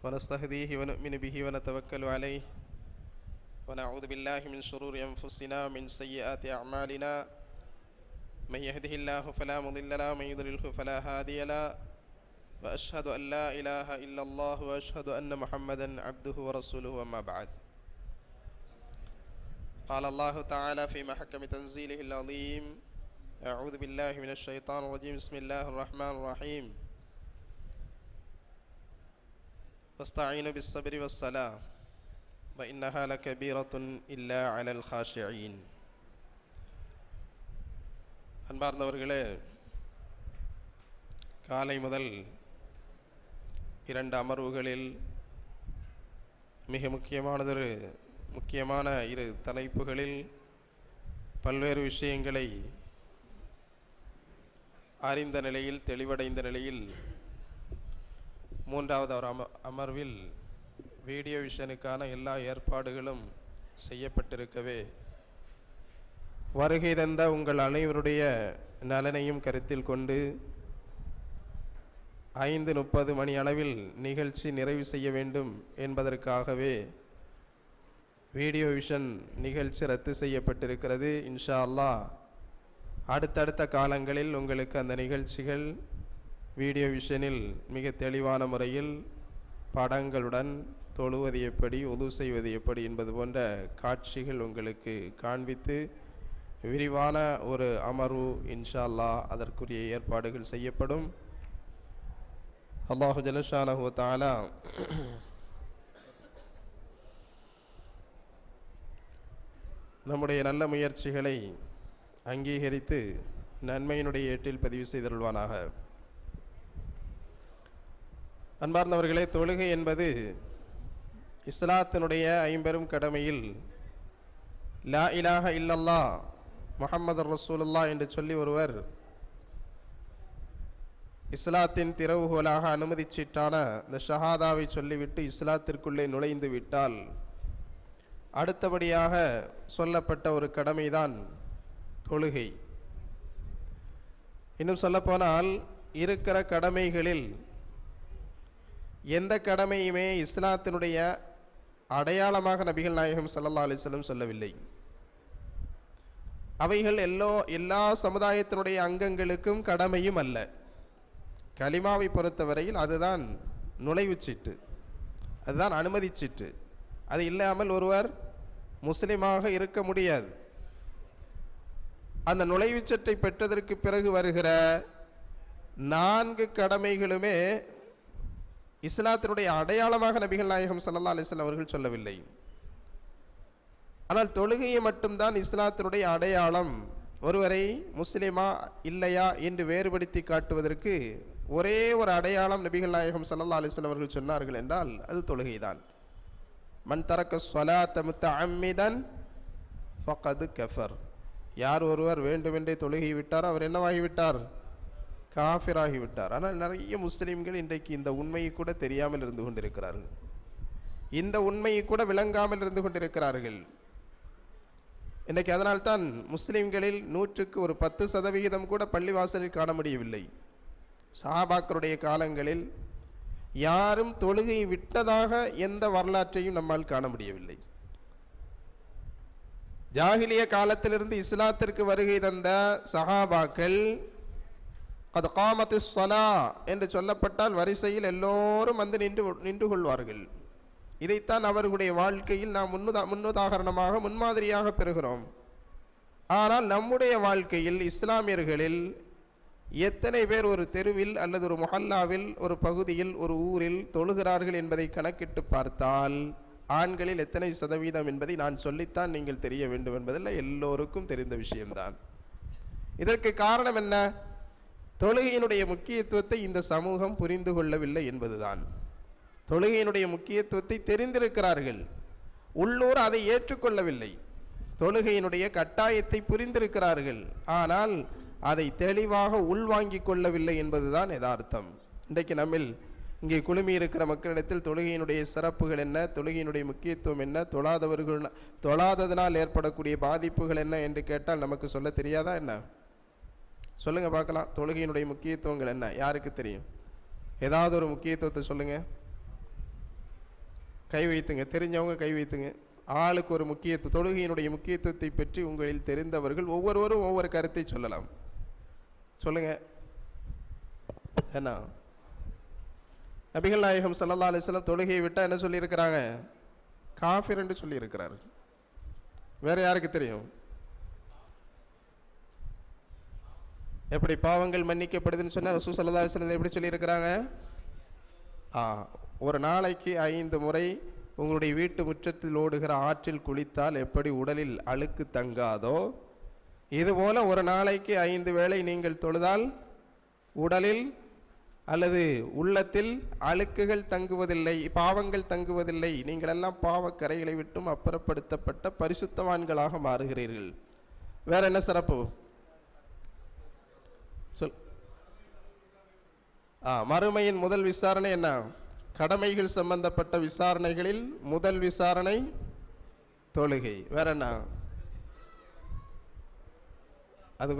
ونستهديه ونؤمن به ونتوكل عليه ونعوذ بالله من شرور أنفسنا ومن سيئات أعمالنا من يهده الله فلا مضل له ومن يضلله فلا هادي له وأشهد أن لا إله إلا الله وأشهد أن محمدا عبده ورسوله أما بعد قال الله تعالى في محكم تنزيله العظيم أعوذ بالله من الشيطان الرجيم بسم الله الرحمن الرحيم واستعينوا بالصبر والصلاة وإنها لكبيرة إلا على الخاشعين. அன்பார்ந்தவர்களே, காலை முதல் 2 அமர்வுகளில் மிக முக்கியமான 2 தலைப்புகளில் பல்வேறு விஷயங்களை அறிந்த நிலையில், தெளிவடைந்த நிலையில், 3வது அமர்வில் வீடியோ விஷனுக்கான எல்லா ஏற்பாடுகளும் செய்யப்பட்டிருக்கவே வருகை தந்த உங்கள் அனைவருடைய நலனையும் கருத்தில் கொண்டு 5:30 மணி அளவில் நிகழ்ச்சி நிறைவு செய்ய வேண்டும் என்பதற்காகவே வீடியோ விஷன் நிகழ்ச்சி ரத்து செய்யப்பட்டிருக்கிறது. இன்ஷா அல்லாஹ் அடுத்தடுத்த காலங்களில் உங்களுக்கு அந்த நிகழ்ச்சிகள் வீடியோ விஷனில் மிக தெளிவான முறையில் படங்களுடன் தொழுவது எப்படி, உது செய்வது எப்படி என்பது போன்ற காட்சிகள் உங்களுக்கு காண்பித்து விரிவான ஒரு அமர்வு இன்ஷா அல்லாஹ் அதற்குரிய ஏற்பாடுகள் செய்யப்படும். அல்லாஹு ஜல்லஷானஹு தஆலா நம்முடைய நல்ல முயற்சிகளை அங்கீகரித்து நன்மையினுடைய ஏட்டில் பதிவு செய்தருள்வானாக. அன்பார்ந்தவர்களே, தொழுகை என்பது இஸ்லாத்தினுடைய 50 கடமையில் லா இலாஹ இல்லல்லாஹ் முஹம்மது ரசூலுல்லாஹ் என்று சொல்லி ஒருவர் இஸ்லாத்தின் திறவுகோலாக அனுமதிச்சீட்டான இந்த ஷஹாதாவை சொல்லிவிட்டு இஸ்லாத்திற்குள்ளே நுழைந்து விட்டால் அடுத்தபடியாக சொல்லப்பட்ட ஒரு கடமைதான் தொழுகை. இன்னும் சொல்லப்போனால் இருக்கிற கடமைகளில் எந்த கடமையுமே இஸ்லாத்தினுடைய அடையாளமாக நபிகள் நாயகம் ஸல்லல்லாஹு அலைஹி வஸல்லம் சொல்லவில்லை. அவைகள் எல்லா சமுதாயத்தினுடைய அங்கங்களுக்கும் கடமையும் அல்ல. கலிமாவை பொறுத்தவரையில் அதுதான் நுழைவுச்சீட்டு, அதுதான் அனுமதிச்சீட்டு. அது இல்லாமல் ஒருவர் முஸ்லிமாக இருக்க முடியாது. அந்த நுழைவுச்சீட்டை பெற்றதற்கு பிறகு வருகிற 4 கடமைகளுமே இஸ்லாத்தினுடைய அடையாளமாக நபிகள் நாயகம் ஸல்லல்லாஹு அலைஹி வஸல்லம் அவர்கள் சொல்லவில்லை. ஆனால் தொழுகையை மட்டும்தான் இஸ்லாத்தினுடைய அடையாளம். ஒருவரை முஸ்லிமா இல்லையா என்று வேறுபடுத்தி காட்டுவதற்கு ஒரே ஒரு அடையாளம் நபிகள் நாயகம் ஸல்லல்லாஹு அலைஹி வஸல்லம் அவர்கள் சொன்னார்கள் என்றால் அது தொழுகைதான். மன் தரக்க ஸலாத்த முத்தஅம்மிதன் ஃபகத் கஃபர். யார் ஒருவர் வேண்டுமென்றே தொழுகை விட்டார், அவர் என்னவாகிவிட்டார்? காஃபிராகிவிட்டார். ஆனால் நிறைய முஸ்லிம்கள் இன்றைக்கு இந்த உண்மையை கூட தெரியாமல் இருந்து கொண்டிருக்கிறார்கள், இந்த உண்மையை கூட விளங்காமல் இருந்து கொண்டிருக்கிறார்கள். இன்றைக்கு அதனால்தான் முஸ்லிம்களில் 100க்கு ஒரு 10% கூட பள்ளிவாசலில் காண முடியவில்லை. சஹாபாக்களுடைய காலங்களில் யாரும் தொழுகை விட்டதாக எந்த வரலாற்றையும் நம்மால் காண முடியவில்லை. ஜாஹிலிய காலத்திலிருந்து இஸ்லாத்திற்கு வருகை தந்த சஹாபாக்கள் கத் காமத்திஸ் ஸலா என்று சொல்லப்பட்டால் வரிசையில் எல்லோரும் வந்து நின்று கொள்வார்கள். இதைத்தான் அவர்களுடைய வாழ்க்கையில் நாம் முன்னுதாரணமாக முன்மாதிரியாக பெறுகிறோம். ஆனால் நம்முடைய வாழ்க்கையில் இஸ்லாமியர்களில் எத்தனை பேர் ஒரு தெருவில் அல்லது ஒரு முஹல்லாவில், ஒரு பகுதியில், ஒரு ஊரில் தொழுகிறார்கள் என்பதை கணக்கிட்டு பார்த்தால் ஆண்களில் எத்தனை சதவீதம் என்பதை நான் சொல்லித்தான் நீங்கள் தெரிய வேண்டும் என்பதில் எல்லோருக்கும் தெரிந்த விஷயம்தான். இதற்கு காரணம் என்ன? தொழுகையினுடைய முக்கியத்துவத்தை இந்த சமூகம் புரிந்து கொள்ளவில்லை என்பதுதான். தொழுகையினுடைய முக்கியத்துவத்தை தெரிந்திருக்கிறார்கள், உள்ளூர் அதை ஏற்றுக்கொள்ளவில்லை. தொழுகையினுடைய கட்டாயத்தை புரிந்திருக்கிறார்கள், ஆனால் அதை தெளிவாக உள்வாங்கிக் கொள்ளவில்லை என்பதுதான் யதார்த்தம். இன்றைக்கு நம்மில் இங்கே குழுமி இருக்கிற மக்களிடத்தில் தொழுகையினுடைய சிறப்புகள் என்ன, தொழுகையினுடைய முக்கியத்துவம் என்ன, தொழாததனால் ஏற்படக்கூடிய பாதிப்புகள் என்ன என்று கேட்டால் நமக்கு சொல்ல தெரியாதா என்ன? சொல்லுங்க பார்க்கலாம். தொழுகையினுடைய முக்கியத்துவங்கள் என்ன யாருக்கு தெரியும்? ஏதாவது ஒரு முக்கியத்துவத்தை சொல்லுங்க. கை வைத்துங்க, தெரிஞ்சவங்க கை வைத்துங்க. ஆளுக்கு ஒரு முக்கியத்துவம், தொழுகையினுடைய முக்கியத்துவத்தை பற்றி உங்களில் தெரிந்தவர்கள் ஒவ்வொருவரும் ஒவ்வொரு கருத்தை சொல்லலாம். சொல்லுங்க. என்ன நபிகள் நாயகம் ஸல்லல்லாஹு அலைஹி வஸல்லம் தொழுகையை விட்டா என்ன சொல்லி இருக்கிறாங்க? காஃபிர் என்று சொல்லி இருக்கிறார். வேற யாருக்கு தெரியும்? எப்படி பாவங்கள் மன்னிக்கப்படுதுன்னு சொன்னா ரசூல் ஸல்லல்லாஹு அலைஹி வஸல்லம் எப்படி சொல்லி இருக்கிறாங்க? ஒரு நாளைக்கு 5 முறை உங்களுடைய வீட்டு முற்றத்தில் ஓடுகிற ஆற்றில் குளித்தால் எப்படி உடலில் அழுக்கு தங்காதோ, இதுபோல ஒரு நாளைக்கு 5 வேளை நீங்கள் தொழுதால் உடலில் அல்லது உள்ளத்தில் அழுக்குகள் தங்குவதில்லை, பாவங்கள் தங்குவதில்லை. நீங்கள் எல்லாம் பாவக்கரைகளை விட்டும் அப்புறப்படுத்தப்பட்ட பரிசுத்தவான்களாக மாறுகிறீர்கள். வேற என்ன சிறப்பு? சொல். மறுமையின் முதல் விசாரணை என்ன? கடமைகள் சம்பந்தப்பட்ட விசாரணைகளில் முதல் விசாரணை தொழுகை. வேற என்ன? அது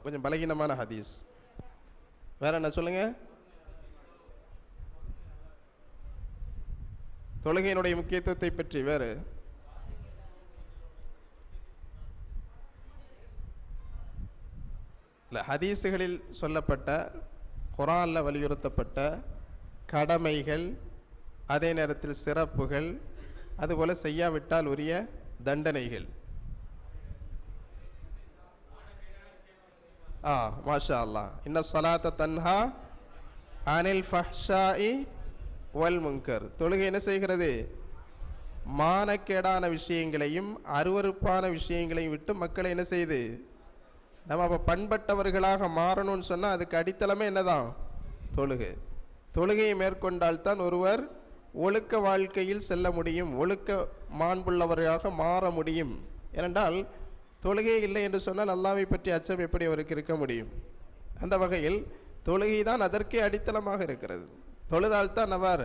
கொஞ்சம் பலகீனமான ஹதீஸ். வேற என்ன சொல்லுங்க? தொழுகையினுடைய முக்கியத்துவத்தை பற்றி வேறு இல்ல. ஹதீஸுகளில் சொல்லப்பட்ட, குர்ஆன்ல வலியுறுத்தப்பட்ட கடமைகள், அதே நேரத்தில் சிறப்புகள், அதுபோல செய்யாவிட்டால் உரிய தண்டனைகள். மாஷா அல்லாஹ். இன்ன ஸலாத்த தன்ஹா அனில் ஃபஹ்ஷாஇ வல் முன்கர். தொழுகை என்ன செய்கிறது? மானக்கேடான விஷயங்களையும் அருவருப்பான விஷயங்களையும் விட்டு மக்களை என்ன செய்யுது? நம்ம பண்பட்டவர்களாக மாறணும்னு சொன்னா அதுக்கு அடித்தளமே என்னதான்? தொழுகை. தொழுகையை மேற்கொண்டால்தான் ஒருவர் ஒழுக்க வாழ்க்கையில் செல்ல முடியும், ஒழுக்க மாண்புள்ளவராக மாற முடியும். ஏனென்றால் தொழுகை இல்லை என்று சொன்னால் அல்லாஹ்வை பற்றி அச்சம் எப்படி அவருக்கு இருக்க முடியும்? அந்த வகையில் தொழுகை தான் அதற்கே அடித்தளமாக இருக்கிறது. தொழுதால்தான் அவர்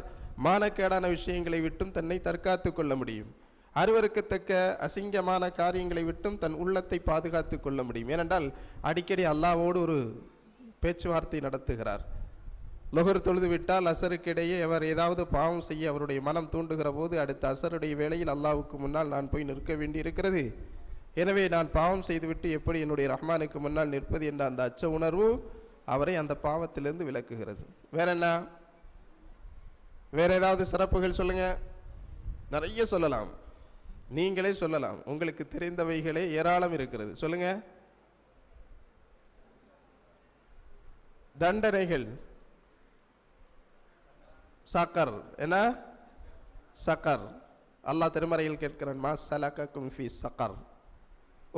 மானக்கேடான விஷயங்களை விட்டும் தன்னை தற்காத்துக் கொள்ள முடியும், அருவருக்கத்தக்க அசிங்கமான காரியங்களை விட்டும் தன் உள்ளத்தை பாதுகாத்துக் கொள்ள முடியும். ஏனென்றால் அடிக்கடி அல்லாஹ்வோடு ஒரு பேச்சுவார்த்தை நடத்துகிறார். லொஹர் தொழுது விட்டால் அசருக்கிடையே அவர் ஏதாவது பாவம் செய்ய அவருடைய மனம் தூண்டுகிற போது அடுத்த அசருடைய வேளையில் அல்லாஹ்வுக்கு முன்னால் நான் போய் நிற்க வேண்டி இருக்கிறது, எனவே நான் பாவம் செய்துவிட்டு எப்படி என்னுடைய ரஹ்மானுக்கு முன்னால் நிற்பது என்ற அந்த அச்ச உணர்வு அவரை அந்த பாவத்திலிருந்து விலக்குகிறது. வேற என்ன? வேற ஏதாவது சிறப்புகள் சொல்லுங்க. நிறைய சொல்லலாம், நீங்களே சொல்லலாம், உங்களுக்கு தெரிந்தவைகளே ஏராளம் இருக்கிறது. சொல்லுங்க. தண்டனைகள். சக்கர். என்ன? சக்கர். அல்லாஹ் திருமறையில் கேட்கிறான், மா ஸலகக்கும் ஃபீ சக்கர்.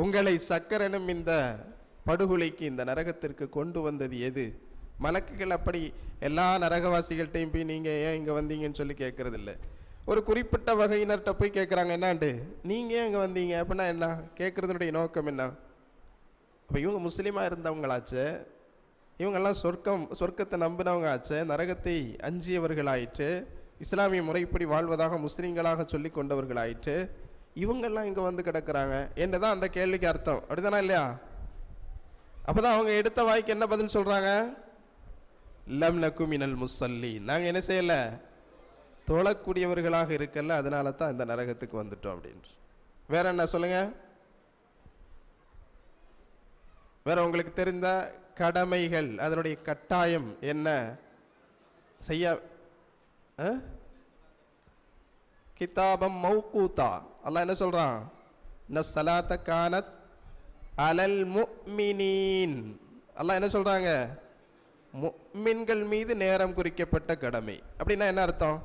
உங்களை சக்கர் எனும் இந்த படுகொலைக்கு, இந்த நரகத்திற்கு கொண்டு வந்தது எது? மலக்குகள் அப்படி எல்லா நரகவாசிகள்கிட்டையும் போய் நீங்க ஏன் இங்க வந்தீங்கன்னு சொல்லி கேட்கறது இல்லை. ஒரு குறிப்பிட்ட வகையினர்கிட்ட போய் கேட்கறாங்க, என்னாண்டு நீங்க ஏன் இங்க வந்தீங்க அப்படின்னா என்ன கேட்கறதுனுடைய நோக்கம் என்ன? அப்ப இவங்க முஸ்லீமா இருந்தவங்களாச்சு, இவங்கெல்லாம் சொர்க்கத்தை நம்பினவங்க ஆச்சு, நரகத்தை அஞ்சியவர்களாயிற்று, இஸ்லாமிய முறைப்படி வாழ்வதாக முஸ்லீம்களாக சொல்லி கொண்டவர்களாயிற்று, இவங்கெல்லாம் இங்க வந்து கிடக்குறாங்க என்றுதான் அந்த கேள்விக்கு அர்த்தம். அப்படிதானா இல்லையா? அப்பதான் அவங்க எடுத்த வாய்க்கு என்ன பதில் சொல்றாங்க? லம் நகு மினல் முஸல்லி. நாங்க என்ன செய்யல? தொழக்கூடியவர்களாக இருக்கல, அதனால தான் இந்த நரகத்துக்கு வந்துட்டோம் அப்படின்னு. வேற என்ன சொல்லுங்க? வேற உங்களுக்கு தெரிந்த கடமைகள், அதனுடைய கட்டாயம் என்ன? செய்ய கிதாபம் மௌகூதா. அல்லாஹ் என்ன சொல்றான்? நஸ்ஸலாத்த கானத் அலல் முஃமினீன். அல்லாஹ் என்ன சொல்றாங்க? முஃமின்கள் மீது நேரம் குறிக்கப்பட்ட கடமை. அப்படின்னா என்ன அர்த்தம்?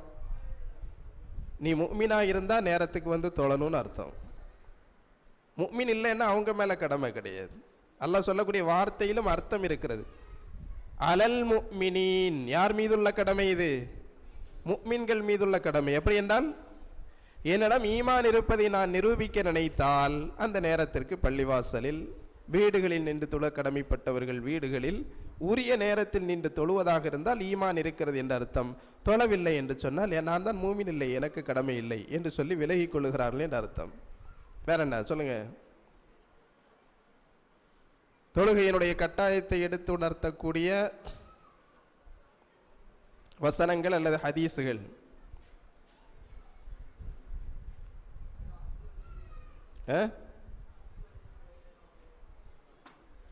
நீ முஃமினா இருந்தா நேரத்துக்கு வந்து தொழணும்னு அர்த்தம். முஃமின் இல்லைன்னா அவங்க மேல கடமை கிடையாது. அல்லாஹ் சொல்லக்கூடிய வார்த்தையிலும் அர்த்தம் இருக்கிறது. அலல் முஃமினீன், யார் மீதுள்ள கடமை இது? முஃமின்கள் மீதுள்ள கடமை. எப்படி என்றால், என்னிடம் ஈமான் இருப்பதை நான் நிரூபிக்க நினைத்தால் அந்த நேரத்திற்கு பள்ளிவாசலில், வீடுகளில் நின்று தொழ கடமைப்பட்டவர்கள் வீடுகளில் உரிய நேரத்தில் நின்று தொழுவதாக இருந்தால் ஈமான் இருக்கிறது என்று அர்த்தம். தொழவில்லை என்று சொன்னால் நான் தான் மூமின் இல்லை, எனக்கு கடமை இல்லை என்று சொல்லி விலகிக் கொள்ளுகிறார்கள் என்று அர்த்தம். வேற என்ன சொல்லுங்க? தொழுகையினுடைய கட்டாயத்தை எடுத்து உணர்த்தக்கூடிய வசனங்கள் அல்லது ஹதீஸுகள்.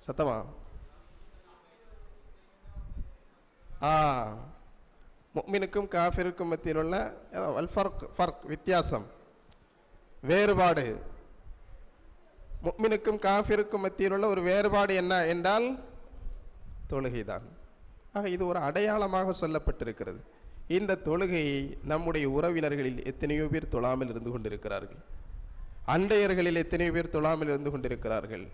சத்தமா? முஃமினுக்கும் காஃபிருக்கும் மத்தியில் உள்ள வித்தியாசம், வேறுபாடு. முஃமினுக்கும் காஃபிருக்கும் மத்தியில் உள்ள ஒரு வேறுபாடு என்ன என்றால் தொழுகைதான். ஆக இது ஒரு அடையாளமாக சொல்லப்பட்டிருக்கிறது. இந்த தொழுகையை நம்முடைய உறவினர்களில் எத்தனையோ பேர் தொழாமல் இருந்து கொண்டிருக்கிறார்கள். அண்டையர்களில் எத்தனையோ பேர் தொழாமல் இருந்து கொண்டிருக்கிறார்கள்.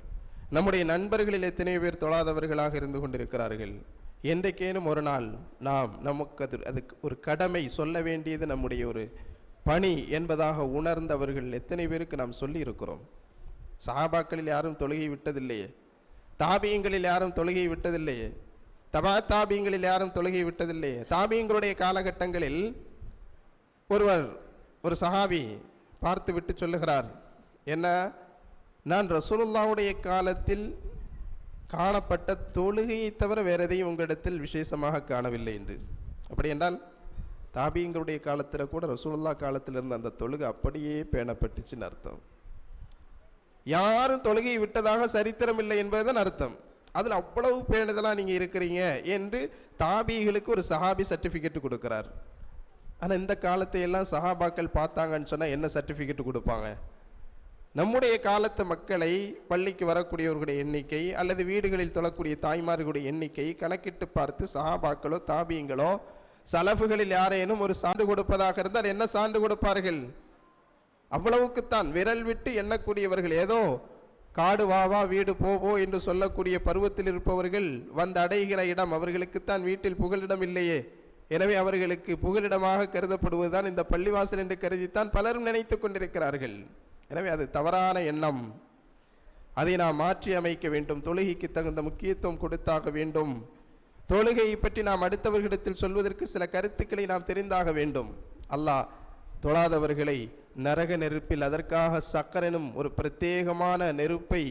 நம்முடைய நண்பர்களில் எத்தனையோ பேர் தொழாதவர்களாக இருந்து கொண்டிருக்கிறார்கள். என்றைக்கேனும் ஒரு நாள் நாம் நமக்கு அதுக்கு ஒரு கடமை சொல்ல வேண்டியது நம்முடைய ஒரு பணி என்பதாக உணர்ந்தவர்கள் எத்தனை பேருக்கு நாம் சொல்லி இருக்கிறோம்? சஹாபாக்களில் யாரும் தொழுகை விட்டதில்லையே, தாபியங்களில் யாரும் தொழுகை விட்டதில்லையே, தபா தாபியங்களில் யாரும் தொழுகை விட்டதில்லையே. தாபியங்களுடைய காலகட்டங்களில் ஒரு சஹாபி பார்த்து விட்டு சொல்லுகிறார், என்ன, நான் ரசூலுல்லாஹ்வுடைய காலத்தில் காணப்பட்ட தொழுகையை தவிர வேற எதையும் உங்களிடத்தில் விசேஷமாக காணவில்லை என்று. அப்படி என்றால் தாபியங்களுடைய காலத்தில் கூட ரசூலுல்லாஹ் காலத்தில் இருந்த அந்த தொழுகை அப்படியே பேணப்பட்டுச்சுன்னு அர்த்தம். யாரும் தொழுகை விட்டதாக சரித்திரம் இல்லை என்பதுதான் அர்த்தம். அதில் அவ்வளவு பேணுதலா நீங்க இருக்கிறீங்க என்று தாபிகளுக்கு ஒரு சஹாபி சர்டிபிகேட் கொடுக்கிறார். ஆனா இந்த காலத்தை எல்லாம் சஹாபாக்கள் பார்த்தாங்கன்னு சொன்னா என்ன சர்டிபிகேட் கொடுப்பாங்க? நம்முடைய காலத்து மக்களை, பள்ளிக்கு வரக்கூடியவர்களுடைய எண்ணிக்கை அல்லது வீடுகளில் தொழக்கூடிய தாய்மார்களுடைய எண்ணிக்கை கணக்கிட்டு பார்த்து சஹாபாக்களோ தாபியங்களோ சலஃபுகளில் யாரேனும் ஒரு சான்று கொடுப்பதாக இருந்தால் என்ன சான்று கொடுப்பார்கள்? அவ்வளவுக்குத்தான் விரல் விட்டு எண்ணக்கூடியவர்கள். ஏதோ காடு வாவா வீடு போவோ என்று சொல்லக்கூடிய பருவத்தில் இருப்பவர்கள் வந்து அடைகிற இடம் அவர்களுக்குத்தான் வீட்டில் புகலிடம் இல்லையே, எனவே அவர்களுக்கு புகலிடமாக கருதப்படுவதுதான் இந்த பள்ளிவாசல் என்று கருதித்தான் பலரும் நினைத்துக் கொண்டிருக்கிறார்கள். எனவே அது தவறான எண்ணம். அதை நாம் மாற்றி அமைக்க வேண்டும். தொழுகைக்கு தகுந்த முக்கியத்துவம் கொடுத்தாக வேண்டும். தொழுகையை பற்றி நாம் அடுத்தவர்களிடத்தில் சொல்வதற்கு சில கருத்துக்களை நாம் தெரிந்தாக வேண்டும். அல்லாஹ் தொழாதவர்களை நரக நெருப்பில் அதற்காக சக்கரனும் ஒரு பிரத்யேகமான நெருப்பை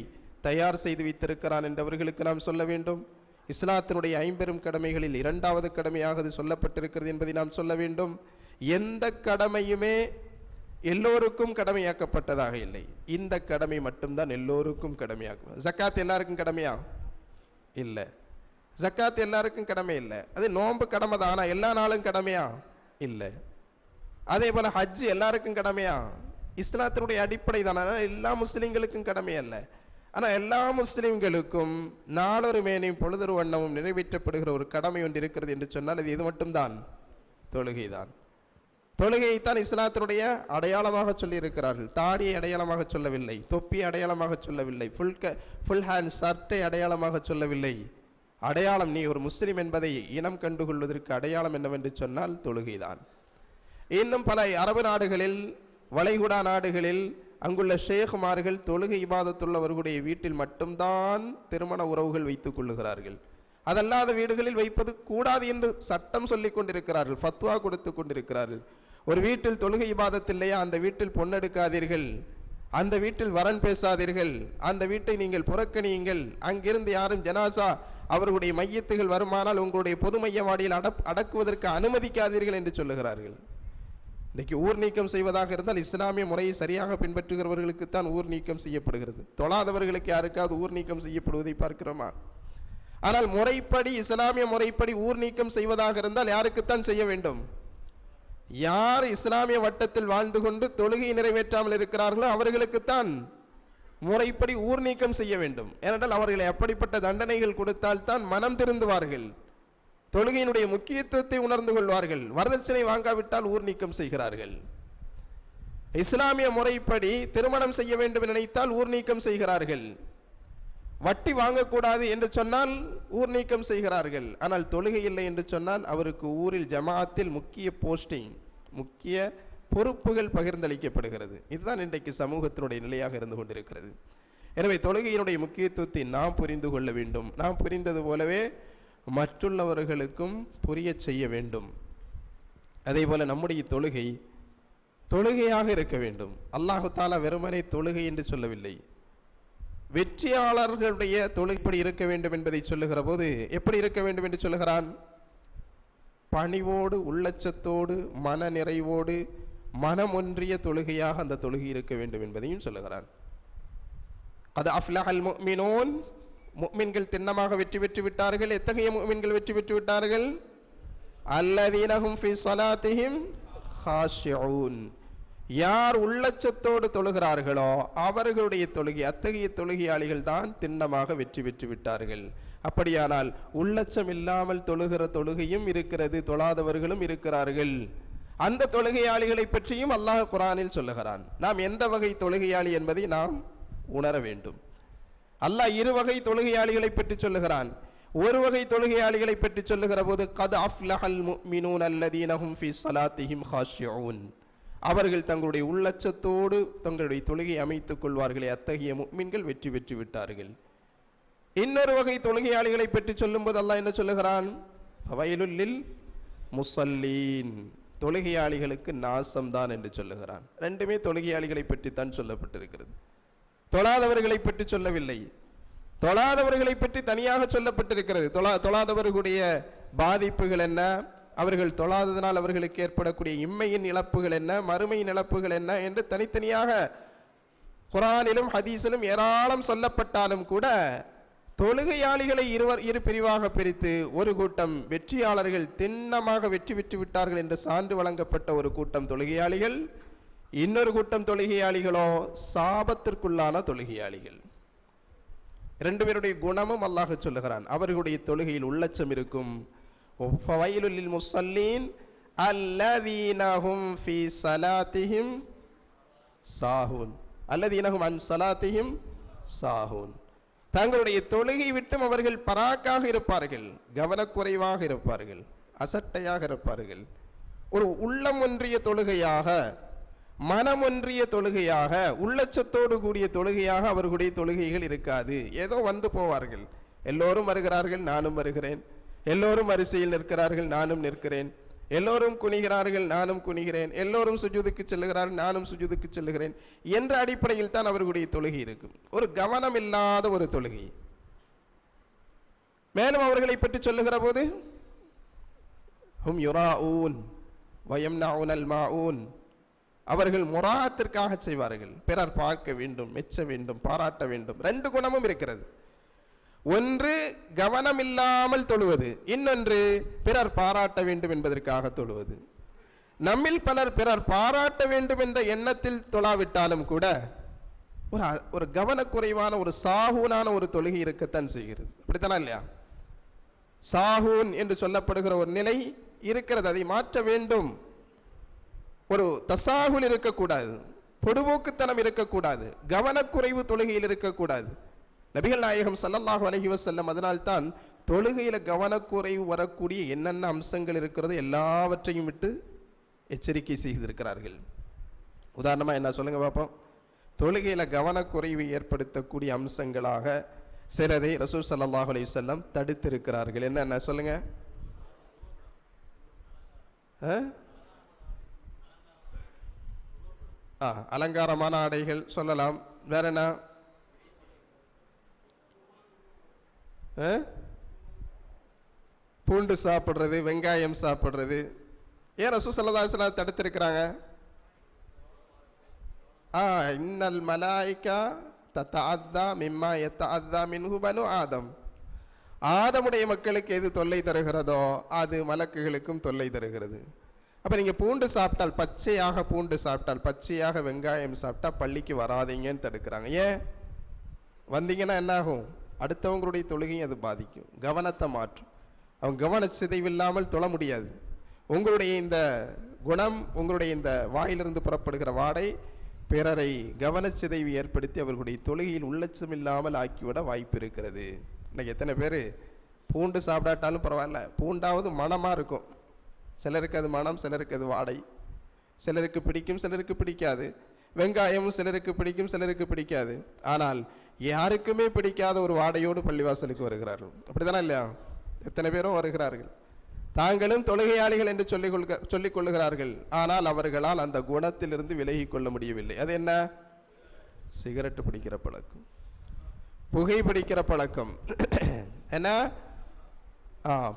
தயார் செய்து வைத்திருக்கிறான் என்றவர்களுக்கு நாம் சொல்ல வேண்டும். இஸ்லாத்தினுடைய 50 கடமைகளில் 2வது கடமையாக அது சொல்லப்பட்டிருக்கிறது என்பதை நாம் சொல்ல வேண்டும். எந்த கடமையுமே எல்லோருக்கும் கடமையாக்கப்பட்டதாக இல்லை. இந்த கடமை மட்டும்தான் எல்லோருக்கும் கடமையாக்கும். ஜக்காத் எல்லாருக்கும் கடமையா? இல்லை. ஜக்காத் எல்லாருக்கும் கடமை இல்லை. அது நோன்பு கடமை தான், ஆனா எல்லா நாளும் கடமையா? இல்லை. அதே போல ஹஜ் எல்லாருக்கும் கடமையா? இஸ்லாத்தினுடைய அடிப்படை தானே, எல்லா முஸ்லிம்களுக்கும் கடமை அல்ல. ஆனா எல்லா முஸ்லிம்களுக்கும் நாளொரு மேனையும் பொழுதொரு வண்ணமும் நிறைவேற்றப்படுகிற ஒரு கடமை ஒன்று இருக்கிறது என்று சொன்னால் அது இது மட்டும்தான், தொழுகைதான். தொழுகையைத்தான் இஸ்லாத்தினுடைய அடையாளமாக சொல்லி இருக்கிறார்கள். தாடியை அடையாளமாக சொல்லவில்லை, தொப்பியை அடையாளமாக சொல்லவில்லை, ஃபுல் ஹேண்ட் ஷர்ட்டை அடையாளமாக சொல்லவில்லை. அடையாளம், நீ ஒரு முஸ்லிம் என்பதை இனம் கண்டுகொள்வதற்கு அடையாளம் என்னவென்று சொன்னால் தொழுகைதான். இன்னும் பல அரபு நாடுகளில், வளைகுடா நாடுகளில் அங்குள்ள ஷேகுமார்கள் தொழுகை இபாதத்துள்ளவர்களுடைய வீட்டில் மட்டும்தான் திருமண உறவுகள் வைத்துக் கொள்ளுகிறார்கள். அதல்லாத வீடுகளில் வைப்பது கூடாது என்று சட்டம் சொல்லிக் கொண்டிருக்கிறார்கள், ஃபத்வா கொடுத்து கொண்டிருக்கிறார்கள். ஒரு வீட்டில் தொழுகை இபாதத் இல்லையா, அந்த வீட்டில் பொன்னெடுக்காதீர்கள், அந்த வீட்டில் வரன் பேசாதீர்கள், அந்த வீட்டை நீங்கள் புறக்கணியுங்கள், அங்கிருந்து யாரும் ஜனாசா அவர்களுடைய மையத்துகள் வருமானால் உங்களுடைய பொது மையவாடியில் அடக்குவதற்கு அனுமதிக்காதீர்கள் என்று சொல்லுகிறார்கள். இன்னைக்கு ஊர் நீக்கம் செய்வதாக இருந்தால் இஸ்லாமிய முறையை சரியாக பின்பற்றுகிறவர்களுக்குத்தான் ஊர் நீக்கம் செய்யப்படுகிறது. தொழாதவர்களுக்கு யாருக்காவது ஊர் நீக்கம் செய்யப்படுவதை பார்க்கிறோமா? ஆனால் முறைப்படி, இஸ்லாமிய முறைப்படி ஊர் நீக்கம் செய்வதாக இருந்தால் யாருக்குத்தான் செய்ய வேண்டும்? யார் இஸ்லாமிய வட்டத்தில் வாழ்ந்து கொண்டு தொழுகை நிறைவேற்றாமல் இருக்கிறார்களோ அவர்களுக்குத்தான் முறைப்படி ஊர் நீக்கம் செய்ய வேண்டும். ஏனென்றால் அவர்களை அப்படிப்பட்ட தண்டனைகள் கொடுத்தால் தான் மனம் திருந்துவார்கள், தொழுகையினுடைய முக்கியத்துவத்தை உணர்ந்து கொள்வார்கள். வரதட்சணை வாங்காவிட்டால் ஊர் நீக்கம் செய்கிறார்கள். இஸ்லாமிய முறைப்படி திருமணம் செய்ய வேண்டும் என நினைத்தால் ஊர் நீக்கம் செய்கிறார்கள். வட்டி வாங்கக்கூடாது என்று சொன்னால் ஊர் நீக்கம் செய்கிறார்கள். ஆனால் தொழுகை இல்லை என்று சொன்னால் அவருக்கு ஊரில் ஜமாஅத்தில் முக்கிய போஸ்டிங், முக்கிய பொறுப்புகள் பகிர்ந்தளிக்கப்படுகிறது. இதுதான் இன்றைக்கு சமூகத்தினுடைய நிலையாக இருந்து கொண்டிருக்கிறது. எனவே தொழுகையினுடைய முக்கியத்துவத்தை நாம் புரிந்து கொள்ள வேண்டும். நாம் புரிந்தது போலவே மற்றுள்ளவர்களுக்கும் புரிய செய்ய வேண்டும். அதே போல நம்முடைய தொழுகை தொழுகையாக இருக்க வேண்டும். அல்லாஹு தஆலா வெறுமனே தொழுகை என்று சொல்லவில்லை, வெற்றியாளர்களுடைய தொழுகை எப்படி இருக்க வேண்டும் என்பதை சொல்லுகிற போது எப்படி இருக்க வேண்டும் என்று சொல்லுகிறான்? பணிவோடு, உள்ளச்சத்தோடு, மன நிறைவோடு, மனமொன்றிய தொழுகையாக அந்த தொழுகை இருக்க வேண்டும் என்பதையும் சொல்லுகிறான். கத் அஃப்லஹல் முஃமினூன், முஃமின்கள் திண்ணமாக வெற்றி பெற்று விட்டார்கள். எத்தகைய முஃமின்கள் வெற்றி பெற்று விட்டார்கள்? அல்லதீன ஹும் ஃபீ ஸலாத்திஹிம் ஹாஷிஊன், யார் உள்ளச்சத்தோடு தொழுகிறார்களோ அவர்களுடைய தொழுகை, அத்தகைய தொழுகையாளிகள் தான் திண்ணமாக வெற்றி பெற்று விட்டார்கள். அப்படியானால் உள்ளச்சம் இல்லாமல் தொழுகிற தொழுகையும் இருக்கிறது, தொழாதவர்களும் இருக்கிறார்கள். அந்த தொழுகையாளிகளை பற்றியும் அல்லாஹ் குர்ஆனில் சொல்லுகிறான். நாம் எந்த வகை தொழுகையாளி என்பதை நாம் உணர வேண்டும். அல்லாஹ் இரு வகை தொழுகையாளிகளை பற்றி சொல்லுகிறான். ஒரு வகை தொழுகையாளிகளை பற்றி சொல்லுகிற போது கத் அஃப்லஹல் முஃமினூன் அல்லதீன ஹும் ஃபீ ஸலாத்திஹிம் ஹாஷிஊன், அவர்கள் தங்களுடைய உள்ளச்சத்தோடு தங்களுடைய தொழுகை அமைத்துக் கொள்வார்களே அத்தகைய முஃமின்கள் வெற்றி பெற்று விட்டார்கள். இன்னொரு வகை தொழுகையாளிகளை பற்றி சொல்லும்போது அல்லாஹ் என்ன சொல்லுகிறான்? ஃபவைலுல் லில் முஸல்லீன், தொழுகையாளிகளுக்கு நாசம்தான் என்று சொல்லுகிறான். ரெண்டுமே தொழுகையாளிகளை பற்றி தான் சொல்லப்பட்டிருக்கிறது, தொழாதவர்களை பற்றி சொல்லவில்லை. தொழாதவர்களை பற்றி தனியாக சொல்லப்பட்டிருக்கிறது. தொழாதவர்களுடைய பாதிப்புகள் என்ன, அவர்கள் தொழாததனால் அவர்களுக்கு ஏற்படக்கூடிய இம்மையின் இழப்புகள் என்ன, மறுமையின் இழப்புகள் என்ன என்று தனித்தனியாக குர்ஆனிலும் ஹதீஸிலும் ஏராளம் சொல்லப்பட்டாலும் கூட தொழுகையாளிகளை இரு பிரிவாக பிரித்து ஒரு கூட்டம் வெற்றியாளர்கள், திண்ணமாக வெற்றி பெற்று விட்டார்கள் என்று சான்று வழங்கப்பட்ட ஒரு கூட்டம் தொழுகையாளிகள், இன்னொரு கூட்டம் தொழுகையாளிகளோ சாபத்திற்குள்ளான தொழுகையாளிகள். இரண்டு பேருடைய குணமும் அல்லாஹ் சொல்லுகிறான். அவர்களுடைய தொழுகையில் உள்ளச்சம் இருக்கும். ஃபவைலுல் லில் முஸல்லீன் அல்லதீன ஹும் ஃபீ ஸலாத்திஹிம் சாஹூன், அல்லதீன ஹும் அன் ஸலாத்திஹிம் சாஹூன், தங்களுடைய தொழுகை விட்டும் அவர்கள் பராக்காக இருப்பார்கள், கவனக்குறைவாக இருப்பார்கள், அசட்டையாக இருப்பார்கள். ஒரு உள்ளம் ஒன்றிய தொழுகையாக, மனம் ஒன்றிய தொழுகையாக, உள்ளச்சத்தோடு கூடிய தொழுகையாக அவர்களுடைய தொழுகைகள் இருக்காது. ஏதோ வந்து போவார்கள். எல்லோரும் வருகிறார்கள், நானும் வருகிறேன். எல்லோரும் வரிசையில் நிற்கிறார்கள், நானும் நிற்கிறேன். எல்லோரும் குனிகிறார்கள், நானும் குனிகிறேன். எல்லோரும் சுஜூதுக்கு செல்லுகிறார்கள், நானும் சுஜூதுக்கு செல்லுகிறேன் என்ற அடிப்படையில் தான் அவர்களுடைய தொழுகை இருக்கும். ஒரு கவனம் இல்லாத ஒரு தொழுகை. மேலும் அவர்களை பற்றி சொல்லுகிற போது ஹும் யுராஊன் வயம்னஊனல் மாஊன், அவர்கள் முராஅத்திற்காக செய்வார்கள். பிறர் பார்க்க வேண்டும், மெச்ச வேண்டும், பாராட்ட வேண்டும். ரெண்டு குணமும் இருக்கிறது. ஒன்று கவனம் இல்லாமல் தொழுவது, இன்னொன்று பிறர் பாராட்ட வேண்டும் என்பதற்காக தொழுவது. நம்மில் பலர் பிறர் பாராட்ட வேண்டும் என்ற எண்ணத்தில் தொழாவிட்டாலும் கூட ஒரு கவனக்குறைவான, ஒரு சாஹூனான ஒரு தொழுகை இருக்கத்தான் செய்கிறது. அப்படித்தானா இல்லையா? சாஹூன் என்று சொல்லப்படுகிற ஒரு நிலை இருக்கிறது, அதை மாற்ற வேண்டும். ஒரு தசாகுல் இருக்கக்கூடாது, பொடுபோக்குத்தனம் இருக்கக்கூடாது, கவனக்குறைவு தொழுகையில் இருக்கக்கூடாது. நபிகள் நாயகம் ஸல்லல்லாஹு அலைஹி வஸல்லம் அதனால்தான் தொழுகையில கவனக்குறைவு வரக்கூடிய என்னென்ன அம்சங்கள் இருக்கிறதோ எல்லாவற்றையும் விட்டு எச்சரிக்கை செய்திருக்கிறார்கள். உதாரணமா என்ன சொல்லுங்க பாப்போம். தொழுகையில கவனக்குறைவு ஏற்படுத்தக்கூடிய அம்சங்களாக சிலரை ரசூல் ஸல்லல்லாஹு அலைஹி வஸல்லம் தடுத்திருக்கிறார்கள். என்ன சொல்லுங்க? அலங்காரமான ஆடைகள் சொல்லலாம். வேற என்ன? பூண்டு சாப்பிடுறது, வெங்காயம் சாப்பிடுறது. ஏன் ரசூல் ஸல்லல்லாஹு அலைஹி வஸல்லம் தடுத்திருக்கிறாங்க? இன்னல் மலாயிகா தத்தஅத்தா மிம்மா யத்தஅத்தா மின்ஹு பனு ஆதம், ஆதமுடைய மக்களுக்கு எது தொல்லை தருகிறதோ அது மலக்குகளுக்கும் தொல்லை தருகிறது. அப்ப நீங்க பூண்டு சாப்பிட்டால், பச்சையாக பூண்டு சாப்பிட்டால், பச்சையாக வெங்காயம் சாப்பிட்டா பள்ளிக்கு வராதீங்கன்னு தடுக்கிறாங்க. ஏன்? வந்தீங்கன்னா என்ன ஆகும்? அடுத்தவங்களுடைய தொழுகையும் அது பாதிக்கும், கவனத்தை மாற்றும். அவங்க கவன சிதைவில்லாமல் தொழ முடியாது. உங்களுடைய இந்த குணம், உங்களுடைய இந்த வாயிலிருந்து புறப்படுகிற வாடை பிறரை கவனச்சிதைவு ஏற்படுத்தி அவர்களுடைய தொழுகையில் உள்ளச்சம் இல்லாமல் ஆக்கிவிட வாய்ப்பு இருக்கிறது. இன்னைக்கு எத்தனை பேர் பூண்டு சாப்பிடாட்டாலும் பரவாயில்ல, பூண்டாவது மனமா இருக்கும். சிலருக்கு அது மனம், சிலருக்கு அது வாடை. சிலருக்கு பிடிக்கும், சிலருக்கு பிடிக்காது. வெங்காயமும் சிலருக்கு பிடிக்கும், சிலருக்கு பிடிக்காது. ஆனால் யாருக்குமே பிடிக்காத ஒரு வாடையோடு பள்ளிவாசலுக்கு வருகிறார்கள். அப்படித்தானே இல்லையா? எத்தனை பேரும் வருகிறார்கள். தாங்களும் தொழுகையாளிகள் என்று சொல்லிக் கொள்ளுகிறார்கள். ஆனால் அவர்களால் அந்த குணத்திலிருந்து விலகி கொள்ள முடியவில்லை. அது என்ன? சிகரெட் பிடிக்கிற பழக்கம், புகை பிடிக்கிற பழக்கம், என்ன